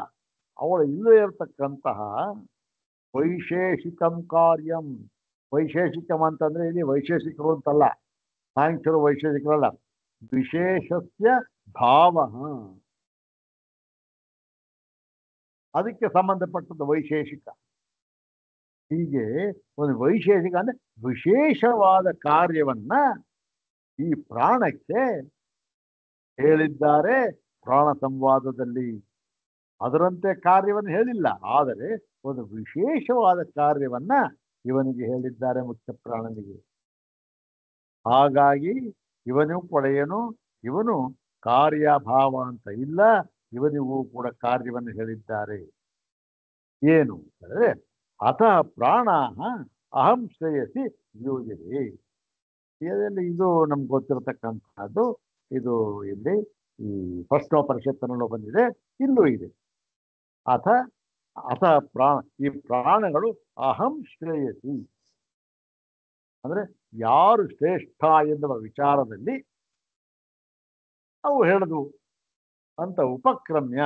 ಅವಳ ಇಲ್ಲದೆ ಇರತಕ್ಕಂತಹ ವೈಶೇಷಿಕಂ ಕಾರ್ಯಂ. ವೈಶೇಷಿಕಂ ಅಂತಂದ್ರೆ ಇಲ್ಲಿ ವೈಶೇಷಿಕರು ಅಂತಲ್ಲ, ಸಾಂಖ್ಯರು ವೈಶೇಷಿಕರಲ್ಲ, ವಿಶೇಷಸ್ಯ ಭಾವ, ಅದಕ್ಕೆ ಸಂಬಂಧಪಟ್ಟದ್ದು ವೈಶೇಷಿಕ. ಹೀಗೆ ಒಂದು ವೈಶೇಷಿಕ ಅಂದ್ರೆ ವಿಶೇಷವಾದ ಕಾರ್ಯವನ್ನ ಈ ಪ್ರಾಣಕ್ಕೆ ಹೇಳಿದ್ದಾರೆ ಪ್ರಾಣ ಸಂವಾದದಲ್ಲಿ. ಅದರಂತೆ ಕಾರ್ಯವನ್ನು ಹೇಳಿಲ್ಲ, ಆದರೆ ಒಂದು ವಿಶೇಷವಾದ ಕಾರ್ಯವನ್ನ ಇವನಿಗೆ ಹೇಳಿದ್ದಾರೆ ಮುಖ್ಯ ಪ್ರಾಣನಿಗೆ. ಹಾಗಾಗಿ ಇವನು ಕೊಳೆಯನು, ಇವನು ಕಾರ್ಯಭಾವ ಅಂತ ಇಲ್ಲ, ಇವನಿಗೂ ಕೂಡ ಕಾರ್ಯವನ್ನು ಹೇಳಿದ್ದಾರೆ. ಏನು ಅಂದರೆ ಅತಃ ಪ್ರಾಣ ಅಹಂ ಶ್ರೇಯಸಿ ಯೋಜನೆ. ಇದರಲ್ಲಿ ಇದು ನಮ್ಗೆ ಗೊತ್ತಿರತಕ್ಕಂಥದ್ದು. ಇದು ಇಲ್ಲಿ ಈ ಪ್ರಶ್ನೋಪನಿಷತ್ತಿನಲ್ಲೂ ಬಂದಿದೆ, ಇಲ್ಲೂ ಇದೆ. ಅಥ ಅಥ ಪ್ರಾಣ, ಈ ಪ್ರಾಣಗಳು ಅಹಂ ಶ್ರೇಯಸಿ ಅಂದ್ರೆ ಯಾರು ಶ್ರೇಷ್ಠ ಎನ್ನುವ ವಿಚಾರದಲ್ಲಿ ಅವು ಹೇಳಿದ್ವು ಅಂತ ಉಪಕ್ರಮ್ಯ.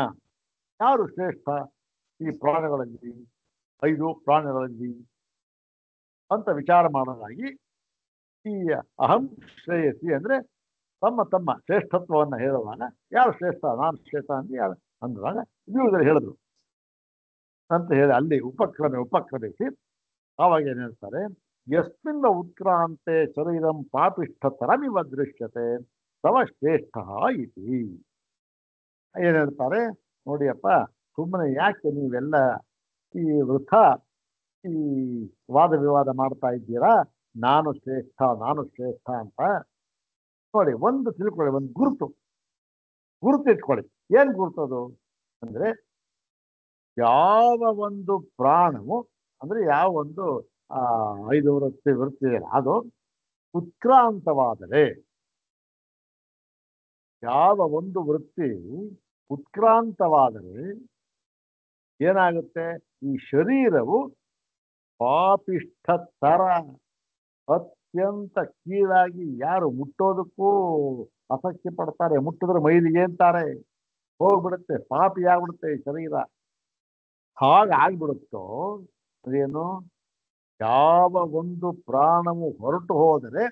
ಯಾರು ಶ್ರೇಷ್ಠ ಈ ಪ್ರಾಣಗಳಲ್ಲಿ, 5 ಪ್ರಾಣಗಳಲ್ಲಿ ಅಂತ ವಿಚಾರ ಮಾಡೋದಾಗಿ ಈ ಅಹಂ ಶ್ರೇಯಸಿ ಅಂದ್ರೆ ತಮ್ಮ ತಮ್ಮ ಶ್ರೇಷ್ಠತ್ವವನ್ನು ಹೇಳುವಾಗ ಯಾರು ಶ್ರೇಷ್ಠ, ನಾನು ಶ್ರೇಷ್ಠ ಅಂತ ಯಾರು ಅಂದಾಗ ಇವುಗಳು ಹೇಳಿದ್ರು ಅಂತ ಹೇಳಿ ಅಲ್ಲಿ ಉಪಕ್ರಮಿಸಿ ಆವಾಗ ಏನ್ ಹೇಳ್ತಾರೆ, ಯಸ್ಮಿನ್ ಉತ್ಕ್ರಾಂತೆ ಶರೀರಂ ಪಾಪಿಷ್ಠತರಮಿವ ದೃಶ್ಯತೆ ತವ ಶ್ರೇಷ್ಠ ಇತಿ. ಏನ್ ಹೇಳ್ತಾರೆ ನೋಡಿಯಪ್ಪ, ಸುಮ್ಮನೆ ಯಾಕೆ ನೀವೆಲ್ಲ ಈ ವೃಥ ಈ ವಾದ ವಿವಾದ ಮಾಡ್ತಾ ಇದ್ದೀರಾ, ನಾನು ಶ್ರೇಷ್ಠ ಅಂತ. ನೋಡಿ, ಒಂದು ತಿಳ್ಕೊಳ್ಳಿ, ಒಂದು ಗುರುತು ಇಟ್ಕೊಳ್ಳಿ. ಏನ್ ಗುರುತದು ಅಂದ್ರೆ, ಯಾವ ಒಂದು ಪ್ರಾಣವು ಅಂದ್ರೆ ಯಾವ ಒಂದು 5 ವೃತ್ತಿ ಇದೆ ಅದು ಉತ್ಕ್ರಾಂತವಾದರೆ, ಯಾವ ಒಂದು ವೃತ್ತಿ ಉತ್ಕ್ರಾಂತವಾದರೆ ಏನಾಗುತ್ತೆ, ಈ ಶರೀರವು ಪಾಪಿಷ್ಠತರ, ಅತ್ಯಂತ ಕೀಳಾಗಿ, ಯಾರು ಮುಟ್ಟೋದಕ್ಕೂ ಅಸಖ್ಯ ಪಡ್ತಾರೆ, ಮುಟ್ಟಿದ್ರೆ ಮೈಲಿಗೆ ಅಂತಾರೆ, ಹೋಗ್ಬಿಡುತ್ತೆ, ಪಾಪಿ ಆಗ್ಬಿಡುತ್ತೆ ಈ ಶರೀರ. ಹಾಗಾಗ್ಬಿಡುತ್ತೋ ಅದೇನು, ಯಾವ ಒಂದು ಪ್ರಾಣವು ಹೊರಟು ಹೋದರೆ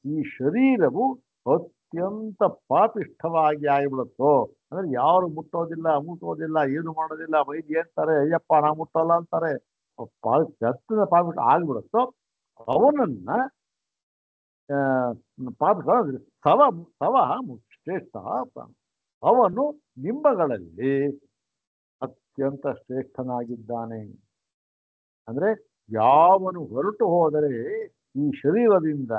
ಈ ಶರೀರವು ಅತ್ಯಂತ ಪಾಪಿಷ್ಠವಾಗಿ ಆಗಿಬಿಡುತ್ತೋ, ಅಂದ್ರೆ ಯಾರು ಮುಟ್ಟೋದಿಲ್ಲ, ಏನು ಮಾಡೋದಿಲ್ಲ, ಮೈಲಿಗೆ ಅಂತಾರೆ, ಅಯ್ಯಪ್ಪ ನಾ ಮುಟ್ಟಲ್ಲ ಅಂತಾರೆ, ಪಾಪಿಷ್ಠ ಆಗ್ಬಿಡುತ್ತೋ ಅವನನ್ನ ಪಾಪಿಷ್ಠ ಸವ ಶ್ರೇಷ್ಠ, ಅವನು ನಿಂಬಗಳಲ್ಲಿ ಅತ್ಯಂತ ಶ್ರೇಷ್ಠನಾಗಿದ್ದಾನೆ. ಅಂದ್ರೆ ಯಾವನು ಹೊರಟು ಹೋದರೆ ಈ ಶರೀರದಿಂದ,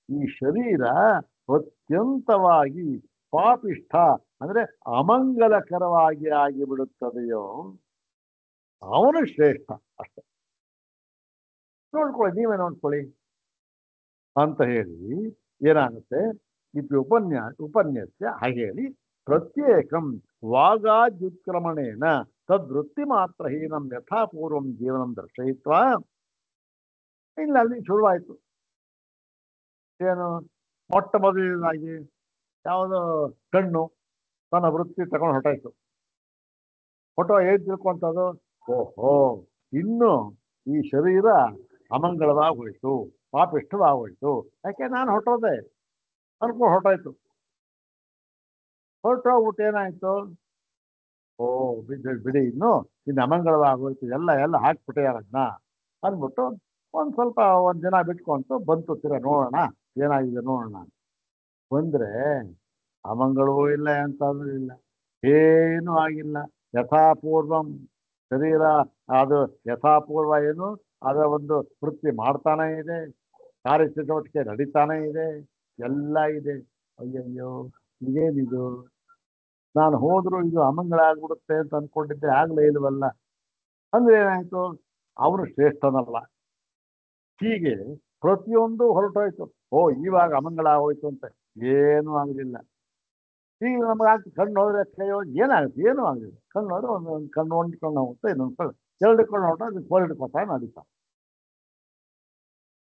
ಈ ಶರೀರ ಅತ್ಯಂತವಾಗಿ ಪಾಪಿಷ್ಠ ಅಂದ್ರೆ ಅಮಂಗಲಕರವಾಗಿ ಆಗಿಬಿಡುತ್ತದೆಯೋ ಅವನು ಶ್ರೇಷ್ಠ. ಅಷ್ಟೆ, ನೋಡ್ಕೊಳ್ಳಿ, ನೀವೇ ನೋಡ್ಕೊಳ್ಳಿ ಅಂತ ಹೇಳಿ ಏನಾಗುತ್ತೆ, ಇದು ಉಪನ್ಯಾಸ ಹಾಗೆ ಹೇಳಿ ಪ್ರತ್ಯೇಕಂ ವಾಗಾದ್ಯುತ್ಕ್ರಮಣೇನ ತದ್ವೃತ್ತಿ ಮಾತ್ರ ಹೀನಂ ಯಥಾಪೂರ್ವಂ ಜೀವನಂ ದರ್ಶಯಿತ್ವ. ಇಲ್ಲ, ಅಲ್ಲಿ ಶುರುವಾಯಿತು. ಏನು, ಮೊಟ್ಟ ಮೊದಲನೇದಾಗಿ ಯಾವುದೋ ಕಣ್ಣು ತನ್ನ ವೃತ್ತಿ ತಗೊಂಡು ಹೊರಟಾಯ್ತು. ಏನ್ ತಿಳ್ಕೊಂತದ್ದು, ಓಹೋ ಇನ್ನು ಈ ಶರೀರ ಅಮಂಗಳವಾಗಿ ಹೋಯ್ತು, ಪಾಪಿಷ್ಠವಾಗೋಯ್ತು, ಯಾಕೆ ನಾನು ಹೊರಟೋದೆ ಅನ್ಕೊಂಡು ಹೊರಟಾಯ್ತು. ಹೊರಟೋಗ್ಬಿಟ್ಟು ಏನಾಯ್ತು, ಓ ಬಿಡಿ ಇನ್ನು ಅಮಂಗಳವಾಗೋಯ್ತು, ಎಲ್ಲ ಹಾಕ್ಬಿಟ್ಟೆ ಅದನ್ನ ಅಂದ್ಬಿಟ್ಟು ಸ್ವಲ್ಪ ದಿನ ಬಿಟ್ಕೊಂತು ಬಂತು, ನೋಡೋಣ ಏನಾಗಿದೆ ನೋಡೋಣ. ಬಂದ್ರೆ ಅಮಂಗಳವೂ ಇಲ್ಲ, ಎಂತಾದ್ರೂ ಇಲ್ಲ, ಏನೂ ಆಗಿಲ್ಲ. ಯಥಾಪೂರ್ವಂ ಶರೀರ ಅದು ಯಥಾಪೂರ್ವ ಏನು ಅದರ ಒಂದು ವೃತ್ತಿ ಮಾಡ್ತಾನೆ ಇದೆ, ಕಾರ್ಯಚಟುವಟಿಕೆ ನಡೀತಾನೆ ಇದೆ, ಎಲ್ಲ ಇದೆ. ಅಯ್ಯಯ್ಯೋ ಇದೇನಿದು, ನಾನು ಹೋದ್ರು ಇದು ಅಮಂಗಳ ಆಗ್ಬಿಡುತ್ತೆ ಅಂತ ಅನ್ಕೊಂಡಿದ್ದೆ, ಆಗ್ಲೇ ಇಲ್ವಲ್ಲ. ಅಂದ್ರೆ ಏನಾಯ್ತು, ಅವನು ಶ್ರೇಷ್ಠನಲ್ಲ. ಹೀಗೆ ಪ್ರತಿಯೊಂದು ಹೊರಟೋಯ್ತು. ಓ ಇವಾಗ ಅಮಂಗಳ ಆಗೋಯ್ತು ಅಂತ ಏನೂ ಆಗಲಿಲ್ಲ. ಈಗ ನಮಗಾಗ್ತದೆ, ಕಣ್ಣು ಹೋದ್ರೆ ಕೈಯೋ ಏನಾಗುತ್ತೆ, ಏನೂ ಆಗಲಿಲ್ಲ. ಕಣ್ಣು ಹೋದ್ರೆ ಒಂದು ಕಣ್ಣು ಹೋಗುತ್ತೆ, ಇನ್ನೊಂದು ಕಣ್ಣು, 2 ಕಣ್ಣು ಹೊರಟ ಅದು ಹೊರಡ್ಕೊತಾ ನಡೀತಾ.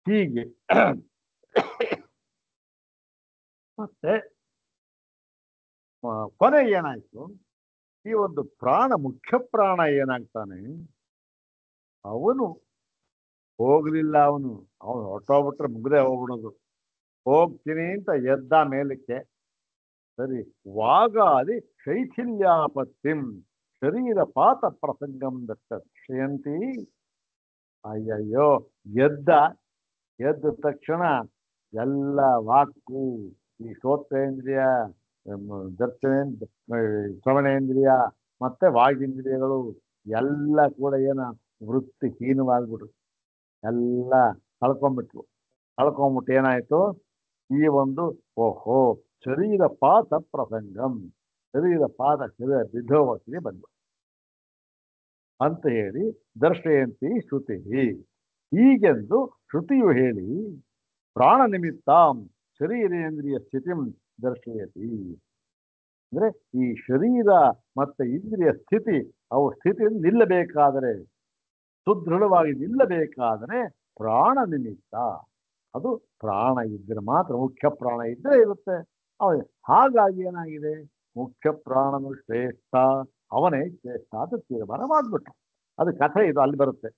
ಹೀಗೆ ಮತ್ತೆ ಕೊನೆಗೆ ಏನಾಯ್ತು, ಈ ಒಂದು ಪ್ರಾಣ, ಮುಖ್ಯ ಪ್ರಾಣ ಏನಾಗ್ತಾನೆ, ಅವನು ಹೋಗ್ಲಿಲ್ಲ. ಅವನು ಅವನು ಹೊಟ್ಟೋಗ್ಬಿಟ್ರೆ ಮುಗ್ದೆ ಹೋಗ್ಬಿಡೋದು. ಹೋಗ್ತೀನಿ ಅಂತ ಎದ್ದ ಮೇಲಕ್ಕೆ, ಸರಿ ವಾಗಾದಿ ಶೈಥಿಲ್ಯಾಪತ್ತಿಂ ಶರೀರ ಪಾತ ಪ್ರಸಂಗಂ ದರ್ಶಯಂತಿ. ಅಯ್ಯಯ್ಯೋ, ಎದ್ದ ತಕ್ಷಣ ಎಲ್ಲ ವಾಕು, ಈ ಶ್ರೋತ್ರೇಂದ್ರಿಯ, ದರ್ಶನೇಂದ್ರ, ಶ್ರವಣೇಂದ್ರಿಯ ಮತ್ತೆ ವಾಗೀಂದ್ರಿಯಗಳು ಎಲ್ಲ ಕೂಡ ಏನ ವೃತ್ತಿಹೀನವಾಗ್ಬಿಟ್ರು, ಎಲ್ಲ ಕಳ್ಕೊಂಬಿಟ್ಟು ಏನಾಯ್ತು, ಈ ಒಂದು ಓಹೋ ಶರೀರ ಪಾತ ಪ್ರಸಂಗಂ, ಶರೀರ ಬಿದ್ದೋಗಕ್ಕೆ ಬಂದು ಅಂತ ಹೇಳಿ ದರ್ಶಯಂತಿ ಶ್ರುತಿ. ಹೀಗೆಂದು ಶ್ರುತಿಯು ಹೇಳಿ ಪ್ರಾಣ ನಿಮಿತ್ತಾಂ ಶರೀರೇಂದ್ರಿಯ ಸ್ಥಿತಿಂ ದರ್ಶಯತಿ. ಅಂದ್ರೆ ಈ ಶರೀರ ಮತ್ತೆ ಇಂದ್ರಿಯ ಸ್ಥಿತಿ, ಅವು ಸ್ಥಿತಿಯನ್ನು ನಿಲ್ಲಬೇಕಾದರೆ, ಸುದೃಢವಾಗಿ ನಿಲ್ಲಬೇಕಾದರೆ ಪ್ರಾಣ ನಿಮಿತ್ತ. ಅದು ಪ್ರಾಣ ಇದ್ರೆ ಮಾತ್ರ, ಮುಖ್ಯ ಪ್ರಾಣ ಇದ್ರೆ ಇರುತ್ತೆ. ಹಾಗಾಗಿ ಏನಾಗಿದೆ, ಮುಖ್ಯ ಪ್ರಾಣನು ಶ್ರೇಷ್ಠ, ಅವನೇ ಶ್ರೇಷ್ಠ ಅಂತ ತೀರ್ಮಾನ ಮಾಡಿಬಿಟ್ರು. ಅದು ಕಥೆ, ಇದು ಅಲ್ಲಿ ಬರುತ್ತೆ.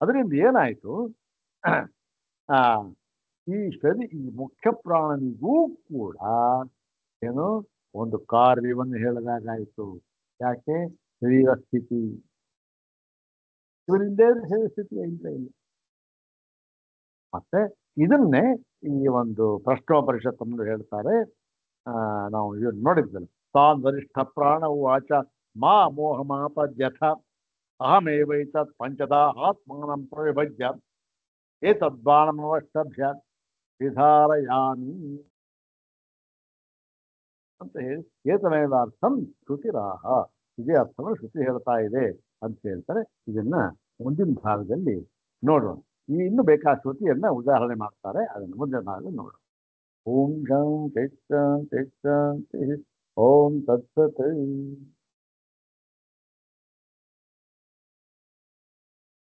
ಅದರಿಂದ ಏನಾಯ್ತು, ಈ ಮುಖ್ಯ ಪ್ರಾಣನಿಗೂ ಕೂಡ ಏನು ಒಂದು ಕಾರ್ಯವನ್ನು ಹೇಳಿದಾಗಾಯ್ತು. ಯಾಕೆ, ಶರೀರ ಸ್ಥಿತಿ, ಇವರಿಂದೇ ಶರೀರ ಸ್ಥಿತಿ ಇಲ್ಲ. ಮತ್ತೆ ಇದನ್ನೇ ಈ ಒಂದು ಪ್ರಶ್ನೋಪನಿಷತ್ತು ಹೇಳ್ತಾರೆ. ನಾವು ನೋಡಿದ್ವಲ್ಲ, ತಾನ್ ವರಿಷ್ಠ ಪ್ರಾಣ ಉವಾಚ ಮಾ ಮೋಹ ಮಾಪದ್ಯಥ ಅಹಮೇವೈತತ್ ಪಂಚದಾ ಆತ್ಮಾನಂ ಪ್ರವಿಭಜ್ಯ ಏತದ್ಬಾಣಮವಷ್ಟಭ್ಯ ವಿಧಾರಯಾಮಿ ಅಂತ ಹೇಳಿ, ಏತಮೇವಾರ್ಥಂ ಶ್ರುತಿರಾಹ, ಇದೇ ಅರ್ಥವನ್ನು ಶ್ರುತಿ ಹೇಳ್ತಾ ಇದೆ ಅಂತ ಹೇಳ್ತಾರೆ. ಇದನ್ನ ಮುಂದಿನ ಭಾಗದಲ್ಲಿ ನೋಡೋಣ. ಇನ್ನು ಬೇಕಾದ ಶ್ರುತಿಯನ್ನ ಉದಾಹರಣೆ ಮಾಡ್ತಾರೆ, ಅದನ್ನು ಮುಂದಿನ ಭಾಗದಲ್ಲಿ ನೋಡೋಣ. ಓಂ ಶಾಂತಿ ಶಾಂತಿ ಶಾಂತಿ. ಓಂ ತತ್ಸತ್.